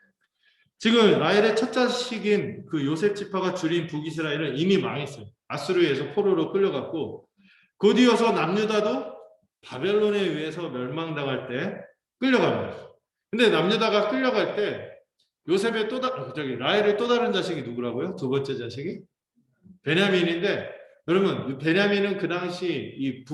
지금 라헬의 첫 자식인 그 요셉 지파가 줄인 북이스라엘은 이미 망했어요. 아수르에서 포로로 끌려갔고, 곧 이어서 남유다도 바벨론에 의해서 멸망당할 때 끌려갑니다. 근데 남유다가 끌려갈 때 라헬의 또 다른 자식이 누구라고요? 두 번째 자식이 베냐민인데, 여러분 베냐민은 그 당시 이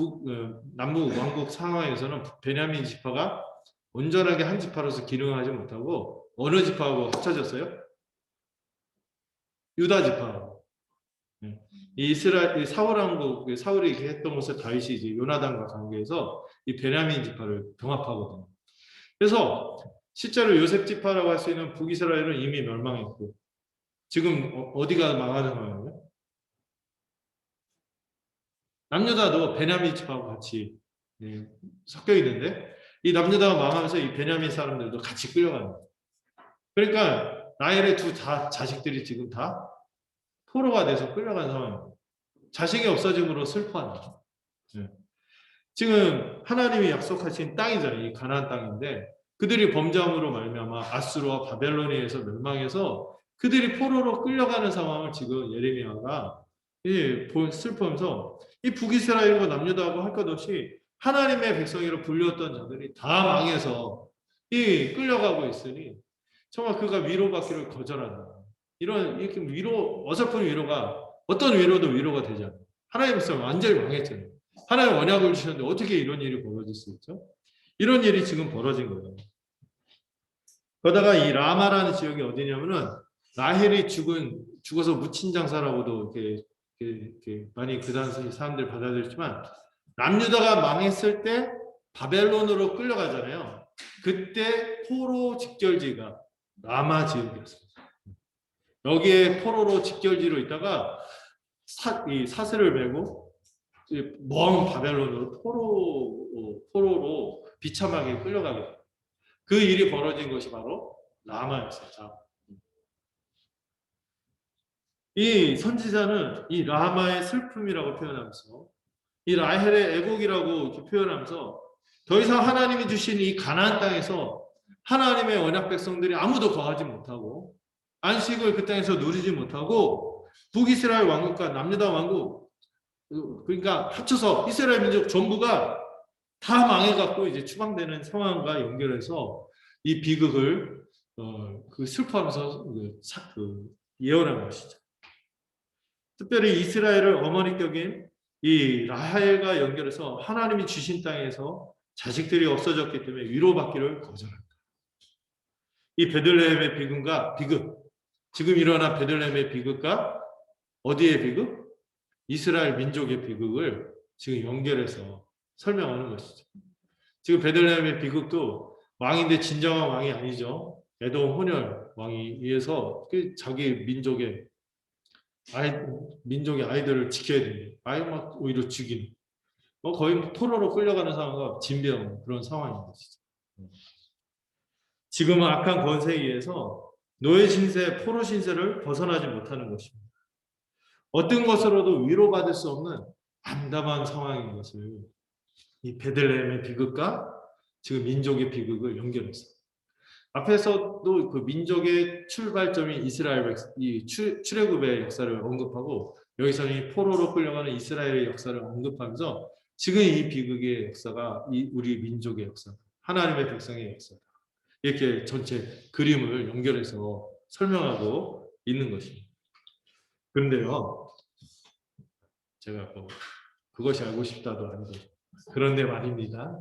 남북 왕국 상황에서는 베냐민 지파가 온전하게 한 지파로서 기능하지 못하고 어느 지파하고 합쳐졌어요? 유다 지파하고. 이스라엘 사울 왕국, 사울이 했던 것을 다윗이 이제 요나단과 관계해서 이 베냐민 지파를 병합하거든요. 그래서 실제로 요셉 지파라고 할 수 있는 북이스라엘은 이미 멸망했고, 지금 어디가 망하는 거예요? 남유다도 베냐민 지파하고 같이 섞여 있는데, 이 남유다가 망하면서 이 베냐민 사람들도 같이 끌려가는 거예요. 그러니까 라헬의 두 자식들이 지금 다 포로가 돼서 끌려간 상황입니다. 자식이 없어짐으로 슬퍼하는 거죠. 지금 하나님이 약속하신 땅이잖아요. 이 가나안 땅인데, 그들이 범죄함으로 말미암아 아수르와 바벨론에 의해서 멸망해서 그들이 포로로 끌려가는 상황을 지금 예레미야가 슬퍼하면서 이 북이스라엘과 남유다하고 할 것 없이 하나님의 백성으로 불렸던 자들이 다 망해서 끌려가고 있으니 정말 그가 위로받기를 거절한다. 이렇게 어설픈 위로가, 어떤 위로도 위로가 되지 않아요. 하나님의 백성 완전히 망했잖아요. 하나님 언약을 주셨는데 어떻게 이런 일이 벌어질 수 있죠? 이런 일이 지금 벌어진 거예요. 그러다가 이 라마라는 지역이 어디냐면은 라헬이 죽어서 묻힌 장사라고도 이렇게 많이 그 당시 사람들 받아들였지만, 남유다가 망했을 때 바벨론으로 끌려가잖아요. 그때 포로 직결지가 라마 지역이었습니다. 여기에 포로로 직결지로 있다가 사슬을 메고 먼 바벨론으로 포로로 비참하게 끌려가게 돼요. 그 일이 벌어진 것이 바로 라마였어요. 이 선지자는 이 라마의 슬픔이라고 표현하면서, 이 라헬의 애곡이라고 이렇게 표현하면서, 더 이상 하나님이 주신 이 가나안 땅에서 하나님의 언약 백성들이 아무도 거하지 못하고 안식을 그 땅에서 누리지 못하고 북이스라엘 왕국과 남유다 왕국, 그러니까 합쳐서 이스라엘 민족 전부가 다 망해갖고 이제 추방되는 상황과 연결해서 이 비극을 슬퍼하면서 예언한 것이죠. 특별히 이스라엘을 어머니 격인 이 라헬과 연결해서 하나님이 주신 땅에서 자식들이 없어졌기 때문에 위로받기를 거절합니다. 이 베들레헴의 비극, 지금 일어난 베들레헴의 비극과 어디의 비극? 이스라엘 민족의 비극을 지금 연결해서 설명하는 것이죠. 지금 베들레헴의 비극도 왕인데 진정한 왕이 아니죠. 에돔 혼혈 왕이 의해서 자기 민족의 아이들을 지켜야 됩니다. 막 오히려 죽이는. 거의 포로로 끌려가는 상황과 진비하는 그런 상황인 것이죠. 지금은 악한 권세에 의해서 노예 신세, 포로 신세를 벗어나지 못하는 것입니다. 어떤 것으로도 위로받을 수 없는 암담한 상황인 것을 이 베들레헴의 비극과 지금 민족의 비극을 연결해서 앞에서도 그 민족의 출발점인 이스라엘 이 출애굽의 역사를 언급하고 여기서는 이 포로로 끌려가는 이스라엘의 역사를 언급하면서 지금 이 비극의 역사가 우리 민족의 역사, 하나님의 백성의 역사다. 이렇게 전체 그림을 연결해서 설명하고 있는 것입니다. 그런데요, 제가 그것이 알고 싶다도 아니고 그런데 말입니다.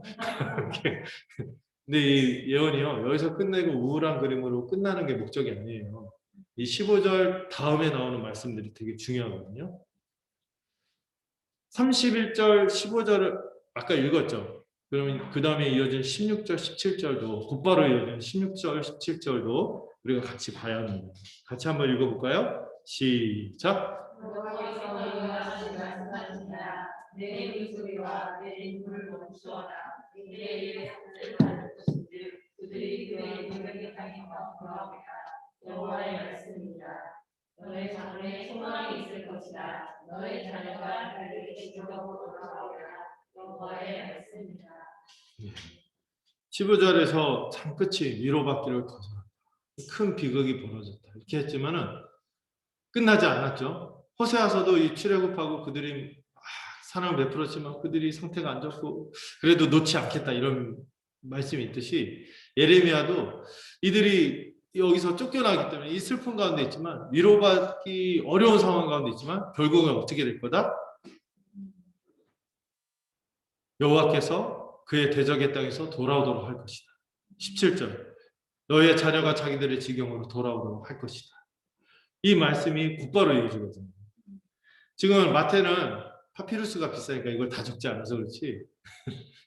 근데 이 예언이요, 여기서 끝내고 우울한 그림으로 끝나는 게 목적이 아니에요. 이 15절 다음에 나오는 말씀들이 되게 중요하거든요. 31절, 15절을 아까 읽었죠. 그러면 그 다음에 이어진 16절, 17절도 곧바로 이어진 16절, 17절도 우리가 같이 봐야 합니다. 같이 한번 읽어볼까요? 시작. 내 목소리와 내 인물을 멈추어라. 그들이 그의 능력에 당해서 돌아오리라. 여호와의 말씀입니다. 너의 자손에 소망이 있을 것이다. 너의 자녀가 그를 지켜보고 돌아오리라. 여호와의 말씀입니다. 15절에서 참 끝이 위로받기를 거절한다. 큰 비극이 벌어졌다. 이렇게 했지만은 끝나지 않았죠. 호세아서도 이 출애굽하고 그들이 사랑을 베풀었지만 그들이 상태가 안 좋고 그래도 놓지 않겠다 이런 말씀이 있듯이 예레미야도 이들이 여기서 쫓겨나기 때문에 이 슬픈 가운데 있지만 위로받기 어려운 상황 가운데 있지만 결국은 어떻게 될 거다? 여호와께서 그의 대적의 땅에서 돌아오도록 할 것이다. 17절 너의 자녀가 자기들의 지경으로 돌아오도록 할 것이다. 이 말씀이 곧바로 이어지거든요. 지금 마태는 파피루스가 비싸니까 이걸 다 적지 않아서 그렇지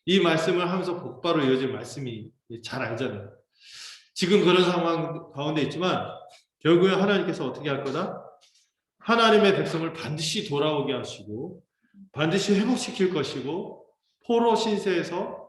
이 말씀을 하면서 곧바로 이어질 말씀이 잘 알잖아요. 지금 그런 상황 가운데 있지만 결국에 하나님께서 어떻게 할 거다? 하나님의 백성을 반드시 돌아오게 하시고 반드시 회복시킬 것이고 포로 신세에서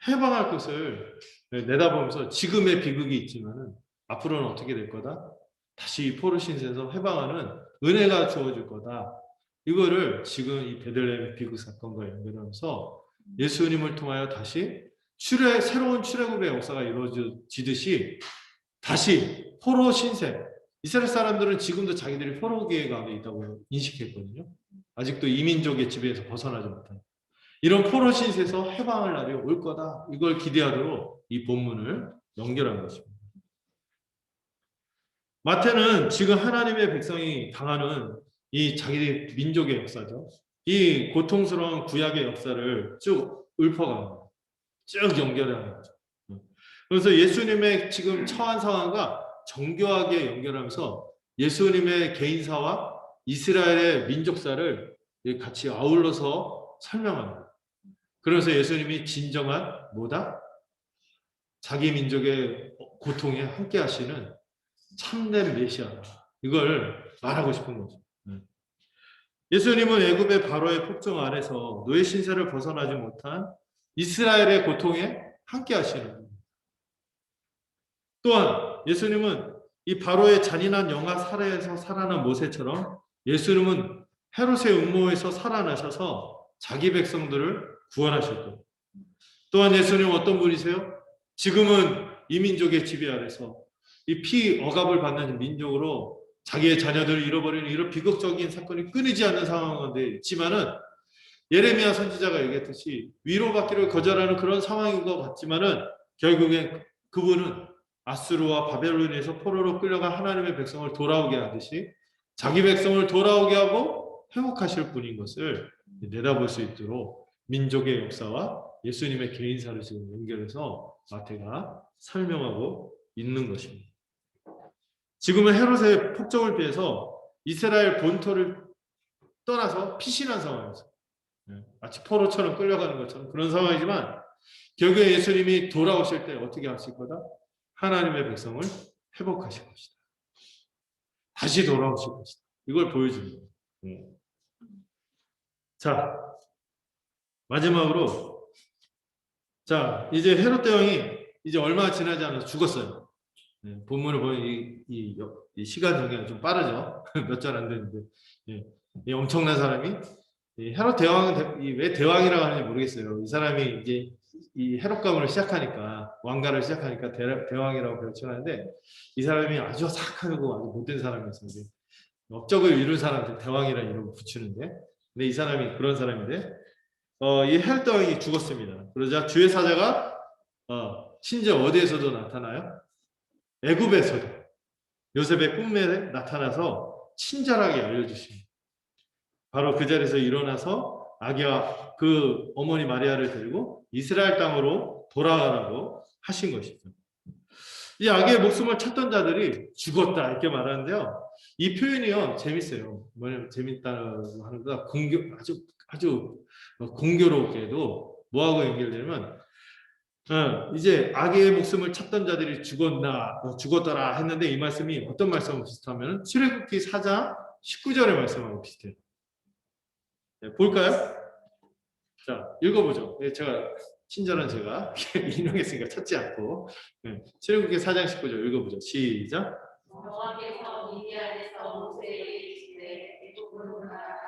해방할 것을 내다보면서 지금의 비극이 있지만 앞으로는 어떻게 될 거다? 다시 포로 신세에서 해방하는 은혜가 주어질 거다. 이거를 지금 이 베들레헴 비극 사건과 연결하면서 예수님을 통하여 다시 새로운 출애굽의 역사가 이루어지듯이 다시 포로 신세, 이스라엘 사람들은 지금도 자기들이 포로 기회 가운데 있다고 인식했거든요. 아직도 이민족의 지배에서 벗어나지 못한 이런 포로 신세에서 해방할 날이 올 거다. 이걸 기대하도록 이 본문을 연결한 것입니다. 마태는 지금 하나님의 백성이 당하는 이 자기 민족의 역사죠. 이 고통스러운 구약의 역사를 쭉 읊어갑니다. 쭉 연결하는 거죠. 그래서 예수님의 지금 처한 상황과 정교하게 연결하면서 예수님의 개인사와 이스라엘의 민족사를 같이 아울러서 설명합니다. 그래서 예수님이 진정한 뭐다? 자기 민족의 고통에 함께 하시는 참된 메시아다. 이걸 말하고 싶은 거죠. 예수님은 애굽의 바로의 폭정 아래서 노예 신세를 벗어나지 못한 이스라엘의 고통에 함께 하시는 겁니다. 또한 예수님은 이 바로의 잔인한 영아 살해에서 살아난 모세처럼 예수님은 헤롯의 음모에서 살아나셔서 자기 백성들을 구원하셨고 또한 예수님은 어떤 분이세요? 지금은 이 민족의 지배 아래서 이 피 억압을 받는 민족으로 자기의 자녀들을 잃어버리는 이런 비극적인 사건이 끊이지 않는 상황인데 있지만은 예레미야 선지자가 얘기했듯이 위로받기를 거절하는 그런 상황인 것 같지만은 결국엔 그분은 아수르와 바벨론에서 포로로 끌려간 하나님의 백성을 돌아오게 하듯이 자기 백성을 돌아오게 하고 회복하실 분인 것을 내다볼 수 있도록 민족의 역사와 예수님의 개인사를 지금 연결해서 마태가 설명하고 있는 것입니다. 지금은 헤롯의 폭정을 피해서 이스라엘 본토를 떠나서 피신한 상황이죠. 마치 포로처럼 끌려가는 것처럼 그런 상황이지만 결국에 예수님이 돌아오실 때 어떻게 하실 거다? 하나님의 백성을 회복하실 것이다. 다시 돌아오실 것이다. 이걸 보여줍니다. 자, 마지막으로 자 이제 헤롯 대왕이 이제 얼마 지나지 않아서 죽었어요. 본문을 보면 이 시간 정리가 좀 빠르죠. 몇 절 안 되는데 이 엄청난 사람이 헤롯 대왕은 왜 대왕이라고 하는지 모르겠어요. 이 사람이 이제 이 헤롯 가문을 시작하니까 왕가를 시작하니까 대왕이라고 별칭하는데 이 사람이 아주 사악하고 아주 못된 사람이었어요. 업적을 이룬 사람한테 대왕이라는 이름을 붙이는데 근데 이 사람이 그런 사람인데 이 헤롯 대왕이 죽었습니다. 그러자 주의 사자가 심지어 어디에서도 나타나요? 애굽에서도 요셉의 꿈에 나타나서 친절하게 알려주십니다. 바로 그 자리에서 일어나서 아기와 그 어머니 마리아를 데리고 이스라엘 땅으로 돌아가라고 하신 것이죠. 이 아기의 목숨을 찾던 자들이 죽었다 이렇게 말하는데요. 이 표현이요 재밌어요. 뭐냐면 재밌다고 하는 것보다 아주 공교롭게도 뭐하고 연결되면 이제 아기의 목숨을 찾던 자들이 죽었더라 했는데 이 말씀이 어떤 말씀하고 비슷하면 출애굽기 4장 19절의 말씀하고 비슷해요. 볼까요? 자, 읽어보죠. 제가 친절한 제가 인용했으니까 찾지 않고 출애굽기 4장 19절 읽어보죠. 시작. 여호와께서 미디안에서 모세에게 이르시되 애굽으로 가라.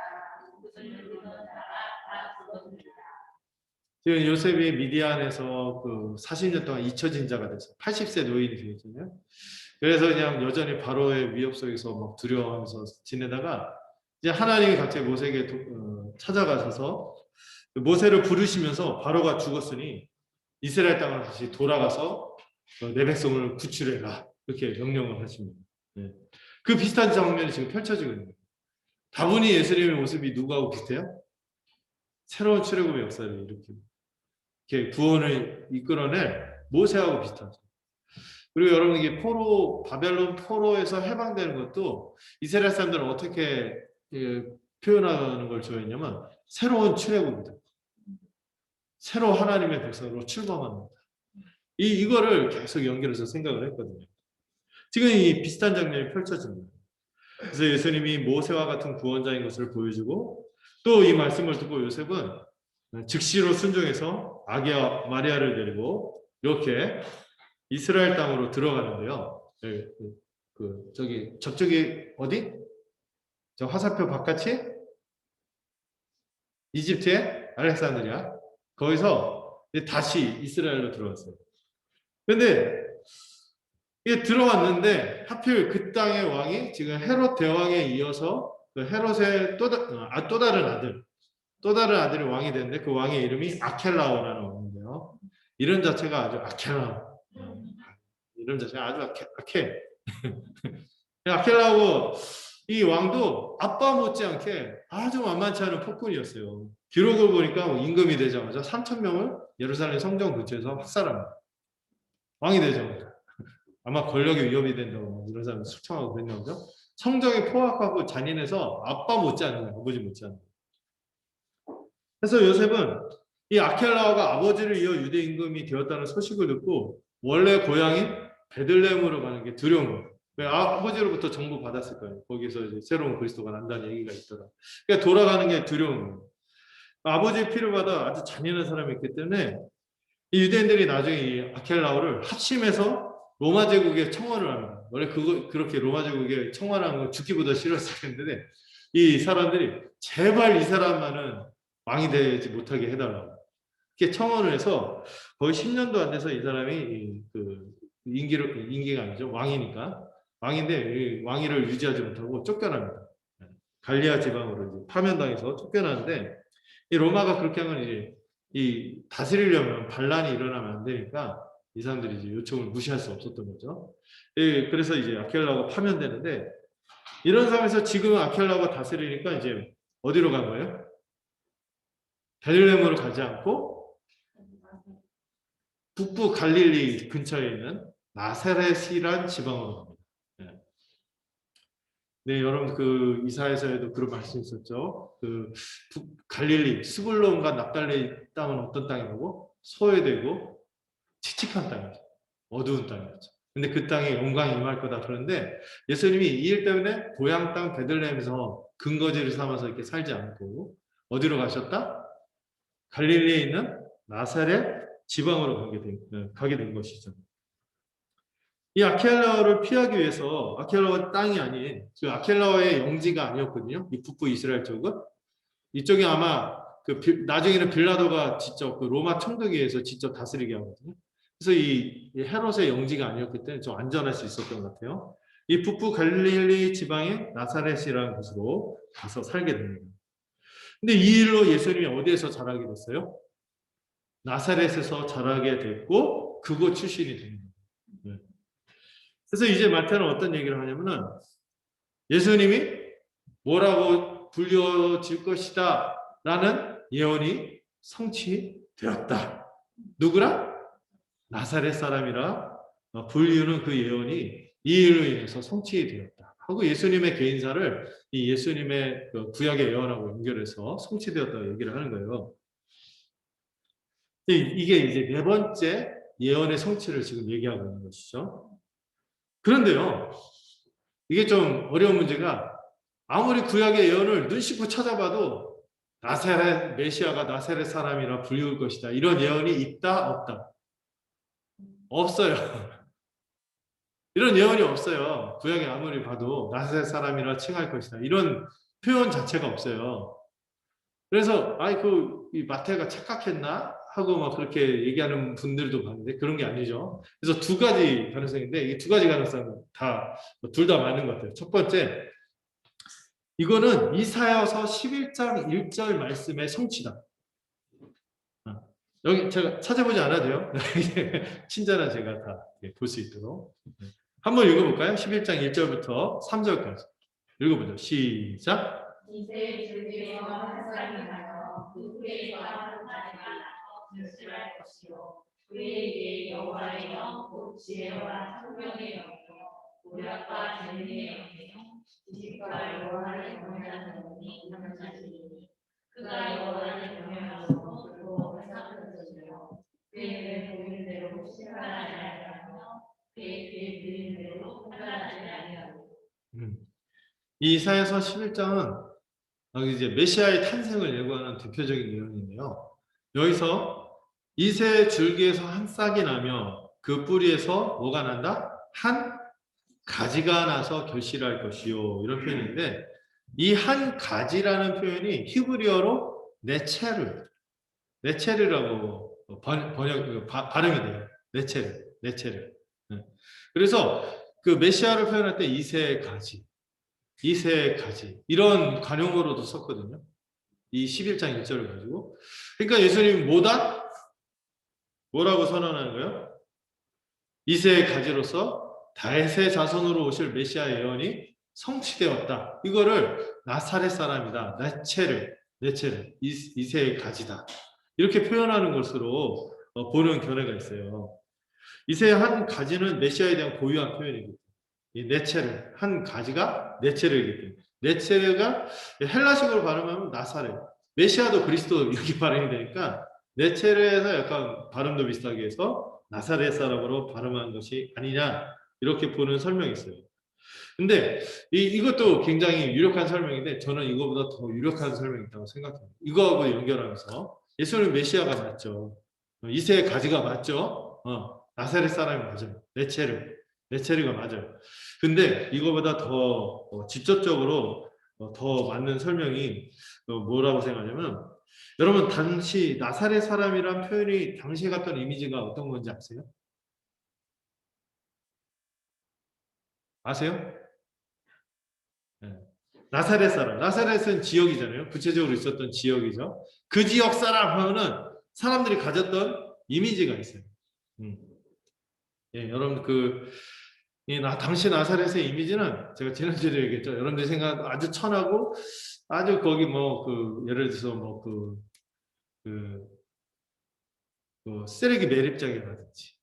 지금 요셉이 미디안에서 그 40년 동안 잊혀진 자가 됐어요. 80세 노인이 되었잖아요. 그래서 그냥 여전히 바로의 위협 속에서 막 두려워하면서 지내다가 이제 하나님이 갑자기 모세에게 찾아가셔서 모세를 부르시면서 바로가 죽었으니 이스라엘 땅으로 다시 돌아가서 내 백성을 구출해라 이렇게 명령을 하십니다. 그 비슷한 장면이 지금 펼쳐지고 있는 거예요. 다분히 예수님의 모습이 누구하고 비슷해요? 새로운 출애굽의 역사를 일으키고 이렇게 구원을 이끌어낼 모세하고 비슷하죠. 그리고 여러분 이게 바벨론 포로에서 해방되는 것도 이스라엘 사람들은 어떻게 표현하는 걸 좋아했냐면 새로운 출애굽이다. 새로 하나님의 백성으로 출범합니다. 이거를 계속 연결해서 생각을 했거든요. 지금 이 비슷한 장면이 펼쳐집니다. 그래서 예수님이 모세와 같은 구원자인 것을 보여주고 또 이 말씀을 듣고 요셉은 즉시로 순종해서 아기와 마리아를 데리고 이렇게 이스라엘 땅으로 들어가는데요. 저쪽이 어디? 저 화살표 바깥이 이집트의 알렉산드리아. 거기서 다시 이스라엘로 들어왔어요. 그런데 이게 들어왔는데 하필 그 땅의 왕이 지금 헤롯 대왕에 이어서 그 헤롯의 또 다른 아들이 왕이 됐는데 그 왕의 이름이 아켈라오라는 왕인데요. 이름 자체가 아주 아켈라오. 이름 자체가 아주 악해. 아켈라오 이 왕도 아빠 못지않게 아주 만만치 않은 폭군이었어요. 기록을 보니까 임금이 되자마자 3,000명을 예루살렘 성전 근처에서 학살합니다. 왕이 되자마자. 아마 권력의 위협이 된다고 이런 사람이 수청하고 그랬나 보죠. 성정이 포악하고 잔인해서 아빠 못지않는 아버지 못지않는. 그래서 요셉은 이 아켈라오가 아버지를 이어 유대 임금이 되었다는 소식을 듣고 원래 고향인 베들레헴으로 가는 게 두려운 거예요. 왜 아버지로부터 정보 받았을 거예요. 거기서 이제 새로운 그리스도가 난다는 얘기가 있더라. 그러니까 돌아가는 게 두려운 거예요. 아버지의 피를 받아 아주 잔인한 사람이 있기 때문에 이 유대인들이 나중에 이 아켈라오를 합심해서 로마 제국에 청원을 합니다. 원래 그렇게 로마 제국에 청원하는 건 죽기보다 싫었을 텐데 이 사람들이 제발 이 사람만은 왕이 되지 못하게 해달라고 이렇게 청원을 해서 거의 10년도 안 돼서 이 사람이 임기가 아니죠. 왕이니까. 왕인데 이 왕위를 유지하지 못하고 쫓겨납니다. 갈리아 지방으로 이제 파면당해서 쫓겨나는데 이 로마가 그렇게 하면 이제 이 다스리려면 반란이 일어나면 안 되니까 이 사람들이 이제 요청을 무시할 수 없었던 거죠. 예, 그래서 이제 아켈라가 파면되는데 이런 상황에서 지금 아켈라가 다스리니까 이제 어디로 간 거예요? 베들레헴으로 가지 않고 북부 갈릴리 근처에 있는 나사렛이란 지방으로 갑니다. 네, 여러분 그 이사야서에도 그런 말씀이 있었죠. 그 갈릴리, 스불론과 납달리 땅은 어떤 땅이라고? 소외되고 칙칙한 땅이죠. 어두운 땅이었죠. 근데 그 땅에 영광이 임할 거다 그런데 예수님이 이 일 때문에 고향 땅 베들레헴에서 근거지를 삼아서 이렇게 살지 않고 어디로 가셨다? 갈릴리에 있는 나사렛 지방으로 가게 된 것이죠. 이 아켈라오를 피하기 위해서 아켈라오 땅이 아닌 그 아켈라오의 영지가 아니었거든요. 이 북부 이스라엘 쪽은 이쪽이 아마 그 나중에는 빌라도가 직접 그 로마 총독위에서 직접 다스리게 하거든요. 그래서 이 헤롯의 영지가 아니었기 때문에 좀 안전할 수 있었던 것 같아요. 이 북부 갈릴리 지방의 나사렛이라는 곳으로 가서 살게 됩니다. 근데 이 일로 예수님이 어디에서 자라게 됐어요? 나사렛에서 자라게 됐고 그곳 출신이 됩니다. 그래서 이제 마태는 어떤 얘기를 하냐면은 예수님이 뭐라고 불려질 것이다 라는 예언이 성취되었다. 누구라? 나사렛 사람이라 불리우는 그 예언이 이 일로 인해서 성취되었다. 하고 예수님의 개인사를 이 예수님의 그 구약의 예언하고 연결해서 성취되었다고 얘기를 하는 거예요. 이게 이제 네 번째 예언의 성취를 지금 얘기하고 있는 것이죠. 그런데요, 이게 좀 어려운 문제가 아무리 구약의 예언을 눈 씻고 찾아봐도 나사렛 메시아가 나사렛 사람이라 불리울 것이다. 이런 예언이 있다 없다? 없어요. 이런 예언이 없어요. 구약에 아무리 봐도 나사렛 사람이라 칭할 것이다. 이런 표현 자체가 없어요. 그래서 아이 이 마태가 착각했나 하고 막 그렇게 얘기하는 분들도 봤는데 그런 게 아니죠. 그래서 두 가지 가능성인데 이 두 가지 가능성은 다 둘 다 맞는 것 같아요. 첫 번째, 이거는 이사야서 11장 1절 말씀의 성취다. 여기 제가 찾아보지 않아도 돼요. 친절한 제가 다 볼 수 있도록. 한번 읽어볼까요? 11장 1절부터 3절까지. 읽어보죠. 시작. 이세 줄기에서 한 쌍이 나서 그 뿌리에서 한 가지가 나서 결실할 것이요 그의 여호와의 영 곧 지혜와 청명의 영이요 고략과 재능의 영이요 지식과 여호와를 경외하는 영이 넘치시니 그가 여호와를 경외하므로 그로 회사하는 것이요 그의 보이는 대로 심판하지 아니하며 그의 귀에 들리는 대로 판단하지 아니하며. 이사야서 11장은 이제 메시아의 탄생을 예고하는 대표적인 내용인데요. 여기서 이새 줄기에서 한 싹이 나며 그 뿌리에서 뭐가 난다? 한 가지가 나서 결실할 것이요. 이런 표현인데 이 한 가지라는 표현이 히브리어로 네체르라고 발음이 돼요. 네체르. 그래서 그 메시아를 표현할 때 이세 가지 이런 관용어로도 썼거든요. 이 11장 1절을 가지고. 그러니까 예수님이 뭐라고 선언하는 거예요? 이세의 가지로서 다윗의 자손으로 오실 메시아의 예언이 성취되었다. 이거를 나사렛 사람이다. 네체르 이세의 가지다. 이렇게 표현하는 것으로 보는 견해가 있어요. 이세의 한 가지는 메시아에 대한 고유한 표현이거든요. 이 네체르 한 가지가 네체르이기 때문에 네체르가 헬라식으로 발음하면 나사렛 메시아도 그리스도 이렇게 발음이 되니까 네체르에서 약간 발음도 비슷하게 해서 나사렛 사람으로 발음한 것이 아니냐 이렇게 보는 설명이 있어요. 근데 이것도 굉장히 유력한 설명인데 저는 이거보다 더 유력한 설명이 있다고 생각합니다. 이거하고 연결하면서 예수는 메시아가 맞죠. 이세의 가지가 맞죠. 나사렛 사람이 맞아요. 네체르가 맞아요. 근데 이거보다 더 직접적으로 더 맞는 설명이 뭐라고 생각하냐면 여러분 당시 나사렛 사람이란 표현이 당시에 갖던 이미지가 어떤 건지 아세요? 아세요? 네. 나사렛 사람. 나사렛은 지역이잖아요. 구체적으로 있었던 지역이죠. 그 지역 사람 하면은 사람들이 가졌던 이미지가 있어요. 예, 여러분 당시 나사렛의 이미지는 제가 지난주에 얘기했죠. 여러분들 생각 아주 천하고 아주 거기 예를 들어서 쓰레기 매립장이라든지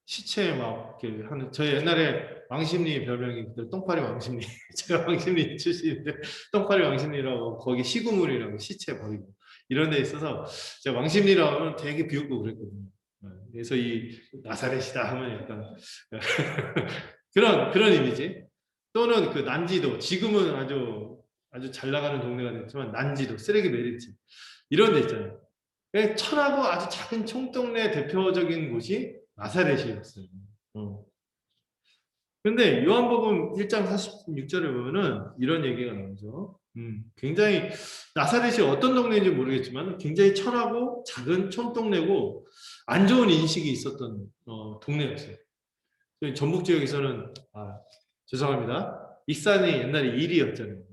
시체 막 이렇게 하는 저희 옛날에 왕십리 별명이 그때 똥파리 왕십리 제가 왕십리 출신인데 똥파리 왕십리라고 거기 시구물이라고 시체 버리고 이런 데 있어서 제가 왕십리라고 하면 되게 비웃고 그랬거든요. 그래서 이 나사렛이다 하면 약간 그런 이미지 또는 그 난지도 지금은 아주 잘 나가는 동네가 됐지만 난지도 쓰레기 매립지 이런 데 있잖아요. 천하고 아주 작은 총동네 대표적인 곳이 나사렛이었어요. 근데 요한복음 1장 46절에 보면은 이런 얘기가 나오죠. 굉장히 나사렛이 어떤 동네인지 모르겠지만 굉장히 천하고 작은 촌동네고 안 좋은 인식이 있었던 동네였어요. 전북 지역에서는 죄송합니다. 익산이 옛날에 일이었잖아요.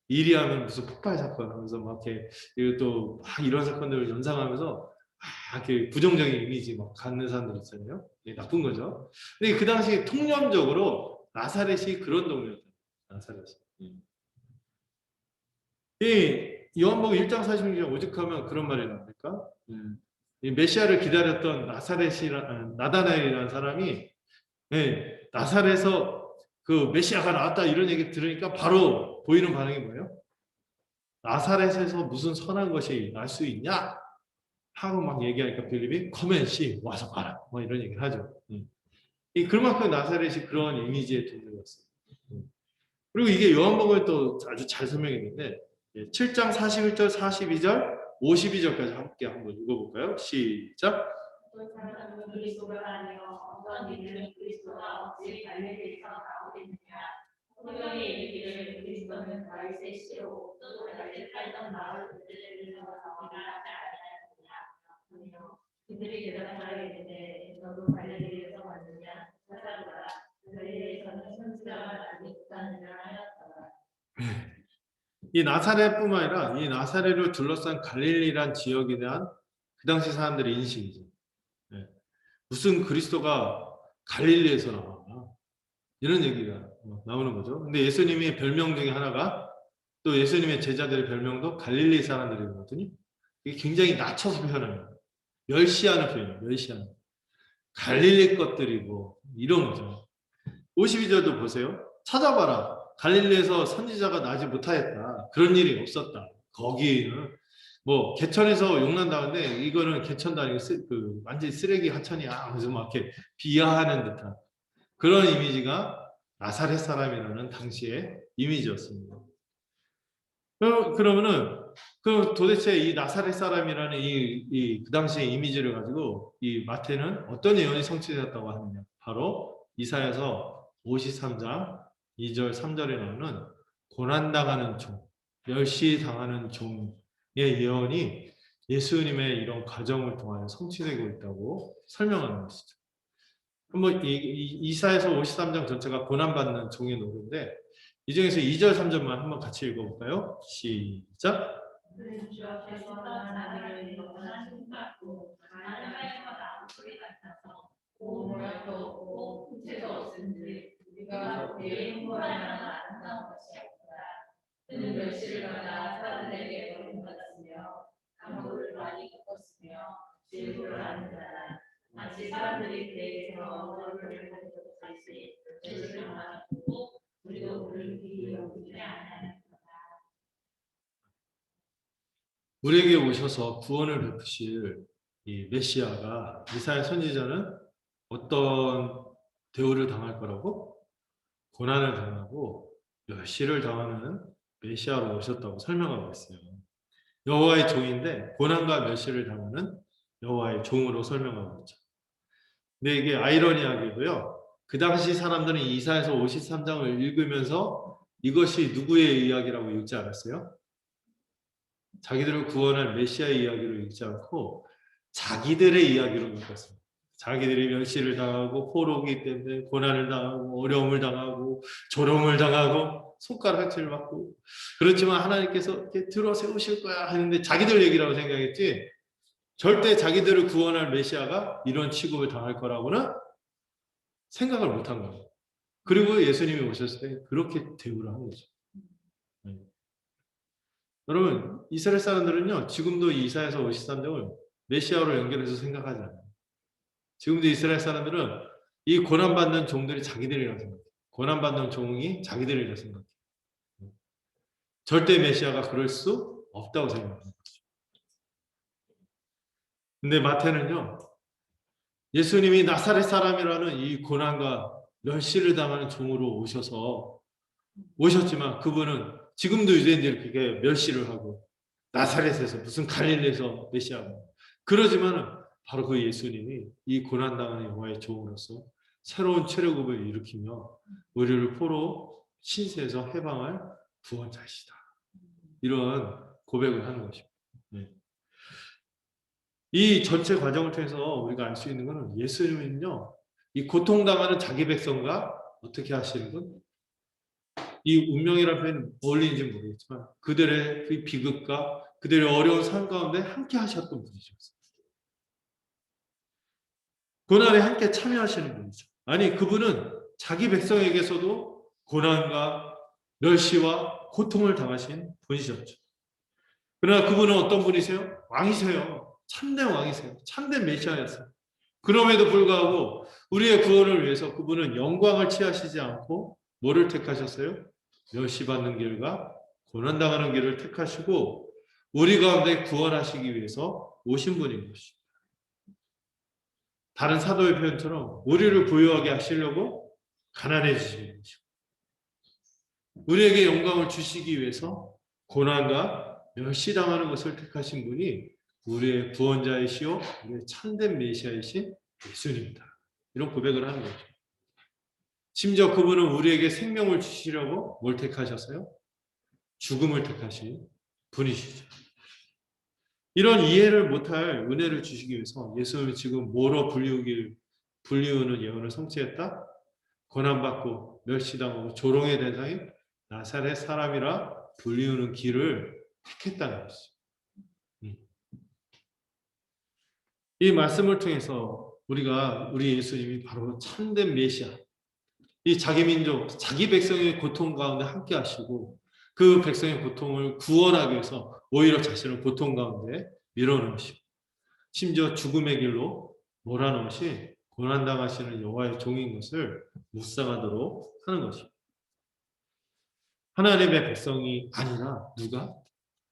일이하면 무슨 폭발 사건 하면서 막 이렇게 또 막 이런 사건들을 연상하면서 이렇게 부정적인 이미지 막 갖는 사람들 있잖아요. 나쁜 거죠. 근데 그 당시 통념적으로 나사렛이 그런 동네였어요. 나사렛이. 이 요한복음 1장 46절 오직하면 그런 말이 나옵니까? 이 메시아를 기다렸던 나다나엘이라는 사람이 나사렛에서 그 메시아가 나왔다 이런 얘기 들으니까 바로 보이는 반응이 뭐예요? 나사렛에서 무슨 선한 것이 날 수 있냐? 하고 막 얘기하니까 빌립이 커맨씨 와서 봐라 뭐 이런 얘기를 하죠. 그만큼 나사렛이 그런 이미지의 동네였어요. 그리고 이게 요한복음에 또 아주 잘 설명했는데 7장 41절 42절 52절까지 함께 한번 읽어볼까요? 시작. 어떤 사람은 그리스도가 아니요 어떤 이들은 그리스도가 어찌 갈릴리에서 나오겠느냐. 성경에 이르기를 그리스도는 다윗의 씨로 또 다윗이 살던 마을 베들레헴에서 나오리라 하지 아니하였느냐. 그들이 대답하였는데 너도 갈릴리에서 왔느냐. 찾아보라. 갈릴리에서는 선지자가 나지 못하느냐 하였더라. 이 나사렛뿐만 아니라 이 나사렛을 둘러싼 갈릴리란 지역에 대한 그 당시 사람들의 인식이죠. 무슨 그리스도가 갈릴리에서 나와 이런 얘기가 나오는 거죠. 근데 예수님의 별명 중에 하나가 또 예수님의 제자들의 별명도 갈릴리 사람들이거든요. 이게 굉장히 낮춰서 표현합니다. 멸시하는 표현이에요. 멸시하는. 갈릴리 것들이고 이런 거죠. 52절도 보세요. 찾아봐라. 갈릴리에서 선지자가 나지 못하였다. 그런 일이 없었다. 거기는 개천에서 용난다는데 이거는 개천도 아니고 완전히 쓰레기 하천이야. 그래서 막 이렇게 비하하는 듯한 그런 이미지가 나사렛 사람이라는 당시의 이미지였습니다. 그러면은 도대체 이 나사렛 사람이라는 그 당시의 이미지를 가지고 이 마태는 어떤 예언이 성취되었다고 하느냐? 바로 이사야서 53장 2절 3절에 나오는 고난당하는 종, 멸시당하는 종의 예언이 예수님의 이런 과정을 통하여 성취되고 있다고 설명하는 것이죠. 이사야서 53장 전체가 고난받는 종의 노래인데 이 중에서 2절 3절만 한번 같이 읽어볼까요? 시작. 주 앞에서 나를 영원한 같고 하나님과 소리 같아서 모랄도 없고 부채도 없은지 우리가 그의 행보하나 아름다운 것이 없다. 그는 멸시를 받아 사람들에게 버림받았으며 강도를 많이 겪었으며 질투를 하는 자라. 마치 사람들이 그에게서 얼굴을 가지고 다시 멸시를 받았고 우리도 그를 귀히 여기지 않았다. 우리에게 오셔서 구원을 베푸실 이 메시아가 이사야 선지자는 어떤 대우를 당할 거라고? 고난을 당하고 멸시를 당하는 메시아로 오셨다고 설명하고 있어요. 여호와의 종인데 고난과 멸시를 당하는 여호와의 종으로 설명하고 있죠. 근데 이게 아이러니하게도요. 그 당시 사람들은 이사야서 53장을 읽으면서 이것이 누구의 이야기라고 읽지 않았어요? 자기들을 구원할 메시아의 이야기로 읽지 않고 자기들의 이야기로 읽었습니다. 자기들이 멸시를 당하고 포로기 때문에 고난을 당하고 어려움을 당하고 조롱을 당하고 손가락질을 받고 그렇지만 하나님께서 이렇게 들어 세우실 거야 하는데 자기들 얘기라고 생각했지 절대 자기들을 구원할 메시아가 이런 취급을 당할 거라고는 생각을 못한 거예요. 그리고 예수님이 오셨을 때 그렇게 대우를 하는 거죠. 네. 여러분 이스라엘 사람들은요 지금도 이 이사야서 53장을 메시아로 연결해서 생각하지 않아요. 지금도 이스라엘 사람들은 이 고난받는 종들이 자기들이라고 생각해요. 고난받는 종이 자기들이라고 생각해요. 절대 메시아가 그럴 수 없다고 생각합니다. 근데 마태는요, 예수님이 나사렛 사람이라는 이 고난과 멸시를 당하는 종으로 오셨지만 그분은 지금도 유대인들이 그렇게 멸시를 하고 나사렛에서 무슨 갈릴리에서 메시아고 그러지만은 바로 그 예수님이 이 고난당하는 영화의 종으로서 새로운 최고급을 일으키며 우리를 포로 신세에서 해방할 구원자시다. 이런 고백을 하는 것입니다. 네. 이 전체 과정을 통해서 우리가 알 수 있는 것은 예수님은요, 이 고통당하는 자기 백성과 어떻게 하시는 건? 이 운명이라는 표현이 어울리는지 모르겠지만 그들의 그 비극과 그들의 어려운 삶 가운데 함께 하셨던 분이죠. 고난에 함께 참여하시는 분이죠. 아니 그분은 자기 백성에게서도 고난과 멸시와 고통을 당하신 분이셨죠. 그러나 그분은 어떤 분이세요? 왕이세요. 참된 왕이세요. 참된 메시아였어요. 그럼에도 불구하고 우리의 구원을 위해서 그분은 영광을 취하시지 않고 뭐를 택하셨어요? 멸시받는 길과 고난당하는 길을 택하시고 우리 가운데 구원하시기 위해서 오신 분인 것이죠. 다른 사도의 표현처럼 우리를 부유하게 하시려고 가난해지신 것이고 우리에게 영광을 주시기 위해서 고난과 멸시당하는 것을 택하신 분이 우리의 구원자이시오 우리의 참된 메시아이신 예수님입니다. 이런 고백을 하는 거죠. 심지어 그분은 우리에게 생명을 주시려고 뭘 택하셨어요? 죽음을 택하신 분이시죠. 이런 이해를 못할 은혜를 주시기 위해서 예수님이 지금 뭐로 불리우는 예언을 성취했다? 고난받고 멸시당하고 조롱의 대상이 나사렛 사람이라 불리우는 길을 택했다는 것이죠. 이 말씀을 통해서 우리 예수님이 바로 참된 메시아, 이 자기 민족, 자기 백성의 고통 가운데 함께 하시고 그 백성의 고통을 구원하기 위해서 오히려 자신을 고통 가운데 밀어넣으시고 심지어 죽음의 길로 몰아넣으신 고난당하시는 여호와의 종인 것을 묵상하도록 하는 것입니다. 하나님의 백성이 아니라 누가?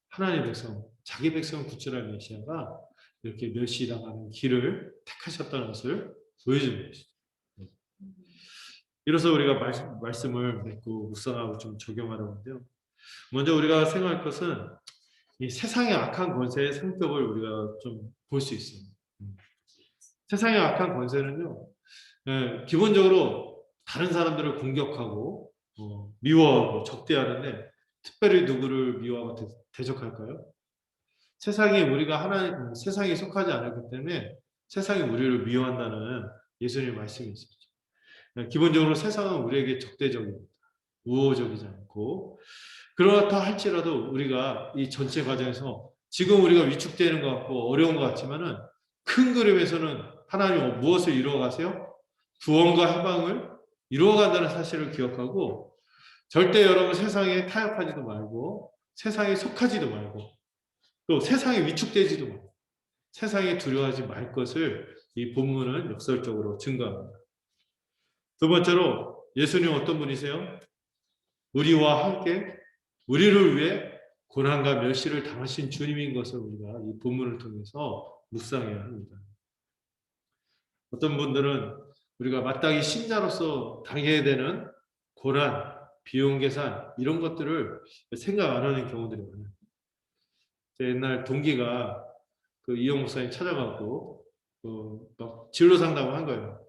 하나님의 백성, 자기 백성을 구출할 메시아가 이렇게 멸시당하는 길을 택하셨다는 것을 보여주는 것이죠. 이로써 우리가 말씀을 맺고 묵상하고 좀 적용하려는데요. 먼저 우리가 생각할 것은 이 세상의 악한 권세의 성격을 우리가 좀 볼 수 있어요. 세상의 악한 권세는요, 기본적으로 다른 사람들을 공격하고 미워하고 적대하는데 특별히 누구를 미워하고 대적할까요? 세상에 속하지 않았기 때문에 세상이 우리를 미워한다는 예수님의 말씀이 있었죠. 기본적으로 세상은 우리에게 적대적입니다. 우호적이지 않고 그렇다 할지라도 우리가 이 전체 과정에서 지금 우리가 위축되는 것 같고 어려운 것 같지만은 큰 그림에서는 하나님은 무엇을 이루어가세요? 구원과 해방을 이루어간다는 사실을 기억하고 절대 여러분 세상에 타협하지도 말고 세상에 속하지도 말고 또 세상에 위축되지도 말고 세상에 두려워하지 말 것을 이 본문은 역설적으로 증거합니다. 두 번째로 예수님 어떤 분이세요? 우리와 함께 우리를 위해 고난과 멸시를 당하신 주님인 것을 우리가 이 본문을 통해서 묵상해야 합니다. 어떤 분들은 우리가 마땅히 신자로서 당해야 되는 고난, 비용 계산 이런 것들을 생각 안 하는 경우들이 많아요. 제 옛날 동기가 그 이영 목사님 찾아가고 막 진로 상담을 한 거예요.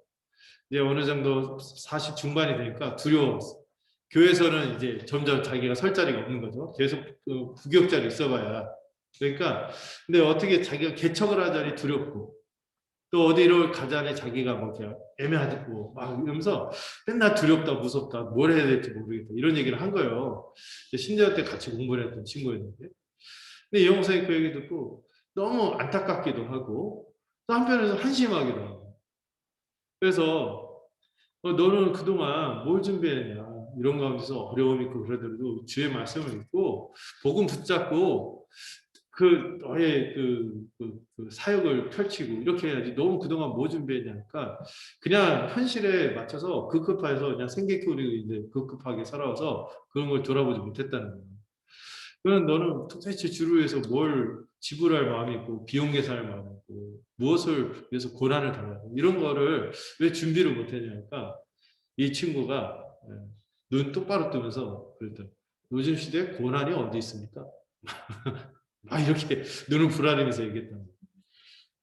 이제 어느 정도 40 중반이 되니까 두려웠어. 교회에서는 이제 점점 자기가 설 자리가 없는 거죠. 계속 그 부격자로 있어봐야. 그러니까 근데 어떻게 자기가 개척을 하자니 두렵고 또 어디로 가자니 자기가 뭐 그냥 애매하고 막 이러면서 맨날 두렵다 무섭다 뭘 해야 될지 모르겠다 이런 얘기를 한 거예요. 신대여 때 같이 공부를 했던 친구였는데 근데 이 영상이 그 얘기 듣고 너무 안타깝기도 하고 또 한편에서 한심하기도 하고 그래서 너는 그동안 뭘 준비했냐 이런 가운데서 어려움이 있고 그러더라도 주의 말씀을 읽고 복음 붙잡고 그 너의 그 사역을 펼치고 이렇게 해야지 너무 그동안 뭐 준비했냐니까 그냥 현실에 맞춰서 급급해서 그냥 생계교리를 이제 급급하게 살아와서 그런 걸 돌아보지 못했다는 거예요. 그럼 너는 도대체 주를 위해서 뭘 지불할 마음이 있고 비용 계산할 마음이 있고 무엇을 위해서 고난을 당하고 이런 거를 왜 준비를 못했냐니까 이 친구가 눈 똑바로 뜨면서 그랬더니 요즘 시대에 고난이 어디 있습니까? 아 이렇게 눈을 부라리면서 얘기했다는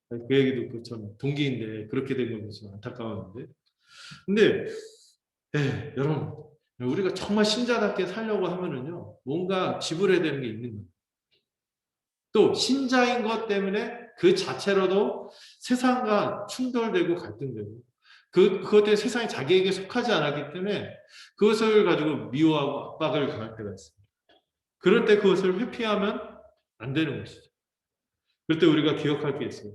거예요. 그 얘기 듣고 참 동기인데 그렇게 된 건 좀 안타까웠는데 근데 여러분 우리가 정말 신자답게 살려고 하면은요 뭔가 지불해야 되는 게 있는 거예요. 또 신자인 것 때문에 그 자체로도 세상과 충돌되고 갈등되고 그것 때문에 세상이 자기에게 속하지 않았기 때문에 그것을 가지고 미워하고 압박을 가할 때가 있습니다. 그럴 때 그것을 회피하면 안 되는 것이죠. 그럴 때 우리가 기억할 게 있어요.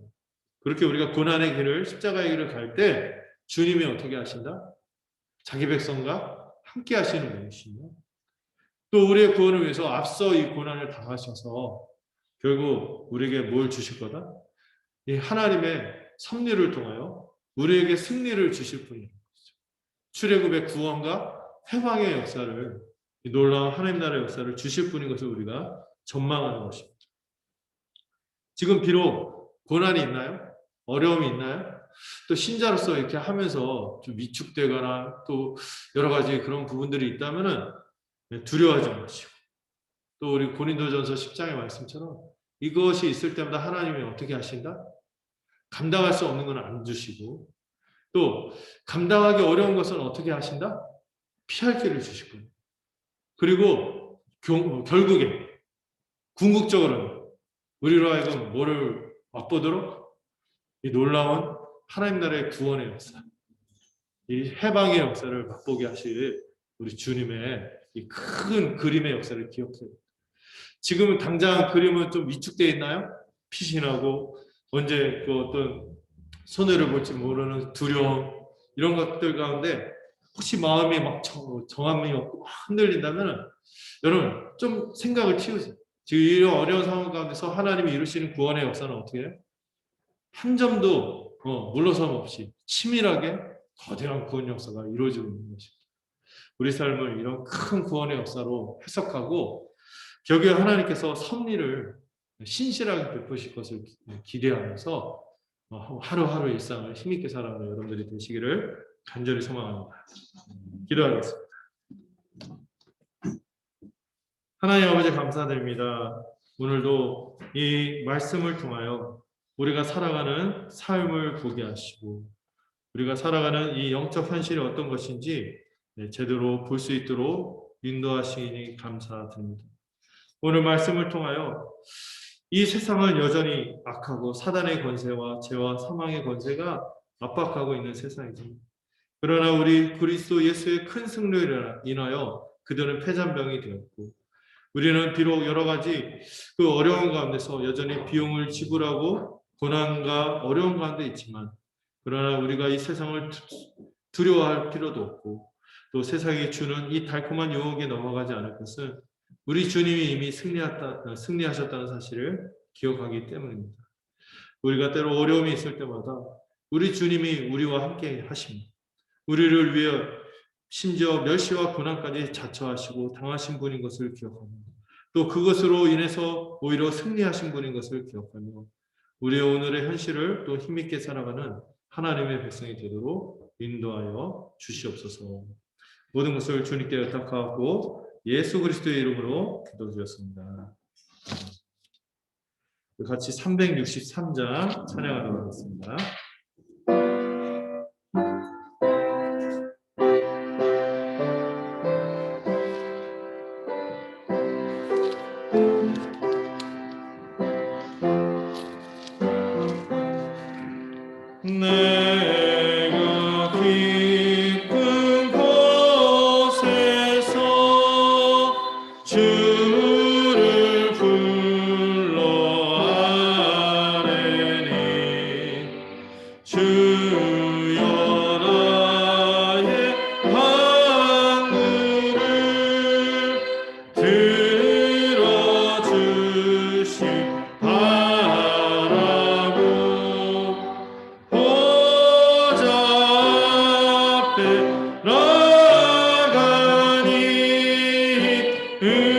그렇게 우리가 고난의 길을 십자가의 길을 갈 때 주님이 어떻게 하신다? 자기 백성과 함께 하시는 분이시며 또 우리의 구원을 위해서 앞서 이 고난을 당하셔서 결국 우리에게 뭘 주실 거다? 이 하나님의 섭리를 통하여 우리에게 승리를 주실 분이에요. 출애굽의 구원과 회방의 역사를 이 놀라운 하나님 나라의 역사를 주실 분인 것을 우리가 전망하는 것입니다. 지금 비록 고난이 있나요? 어려움이 있나요? 또 신자로서 이렇게 하면서 좀 위축되거나 또 여러 가지 그런 부분들이 있다면은 두려워하지 마시고 또 우리 고린도전서 10장의 말씀처럼 이것이 있을 때마다 하나님이 어떻게 하신다? 감당할 수 없는 건 안 주시고 또 감당하기 어려운 것은 어떻게 하신다? 피할 길을 주실 거예요. 그리고 결국에 궁극적으로는 우리로 하여금 뭐를 맛보도록 이 놀라운 하나님 나라의 구원의 역사, 이 해방의 역사를 맛보게 하실 우리 주님의 이 큰 그림의 역사를 기억해요. 지금 당장 그림은 좀 위축되어 있나요? 피신하고 언제 그 어떤 손해를 볼지 모르는 두려움 이런 것들 가운데 혹시 마음이 막 정함이 없고 막 흔들린다면 여러분 좀 생각을 틔우세요. 지금 이런 어려운 상황 가운데서 하나님이 이루시는 구원의 역사는 어떻게 해요? 한 점도 물러섬 없이 치밀하게 거대한 구원 역사가 이루어지고 있는 것입니다. 우리 삶을 이런 큰 구원의 역사로 해석하고 결국에 하나님께서 섭리를 신실하게 베푸실 것을 기대하면서 하루하루 일상을 힘있게 살아가는 여러분들이 되시기를 간절히 소망합니다. 기도하겠습니다. 하나님 아버지 감사드립니다. 오늘도 이 말씀을 통하여 우리가 살아가는 삶을 보게 하시고 우리가 살아가는 이 영적 현실이 어떤 것인지 제대로 볼 수 있도록 인도하시니 감사드립니다. 오늘 말씀을 통하여 이 세상은 여전히 악하고 사단의 권세와 죄와 사망의 권세가 압박하고 있는 세상이죠. 그러나 우리 그리스도 예수의 큰 승리를 인하여 그들은 패잔병이 되었고 우리는 비록 여러 가지 그 어려운 가운데서 여전히 비용을 지불하고 고난과 어려운 가운데 있지만 그러나 우리가 이 세상을 두려워할 필요도 없고 또 세상이 주는 이 달콤한 유혹에 넘어가지 않을 것은 우리 주님이 이미 승리하셨다는 사실을 기억하기 때문입니다. 우리가 때로 어려움이 있을 때마다 우리 주님이 우리와 함께 하십니다. 우리를 위해 심지어 멸시와 고난까지 자처하시고 당하신 분인 것을 기억하며 또 그것으로 인해서 오히려 승리하신 분인 것을 기억하며 우리의 오늘의 현실을 또 힘있게 살아가는 하나님의 백성이 되도록 인도하여 주시옵소서. 모든 것을 주님께 의탁하고 예수 그리스도의 이름으로 기도드렸습니다. 같이 363장 찬양하도록 하겠습니다. 응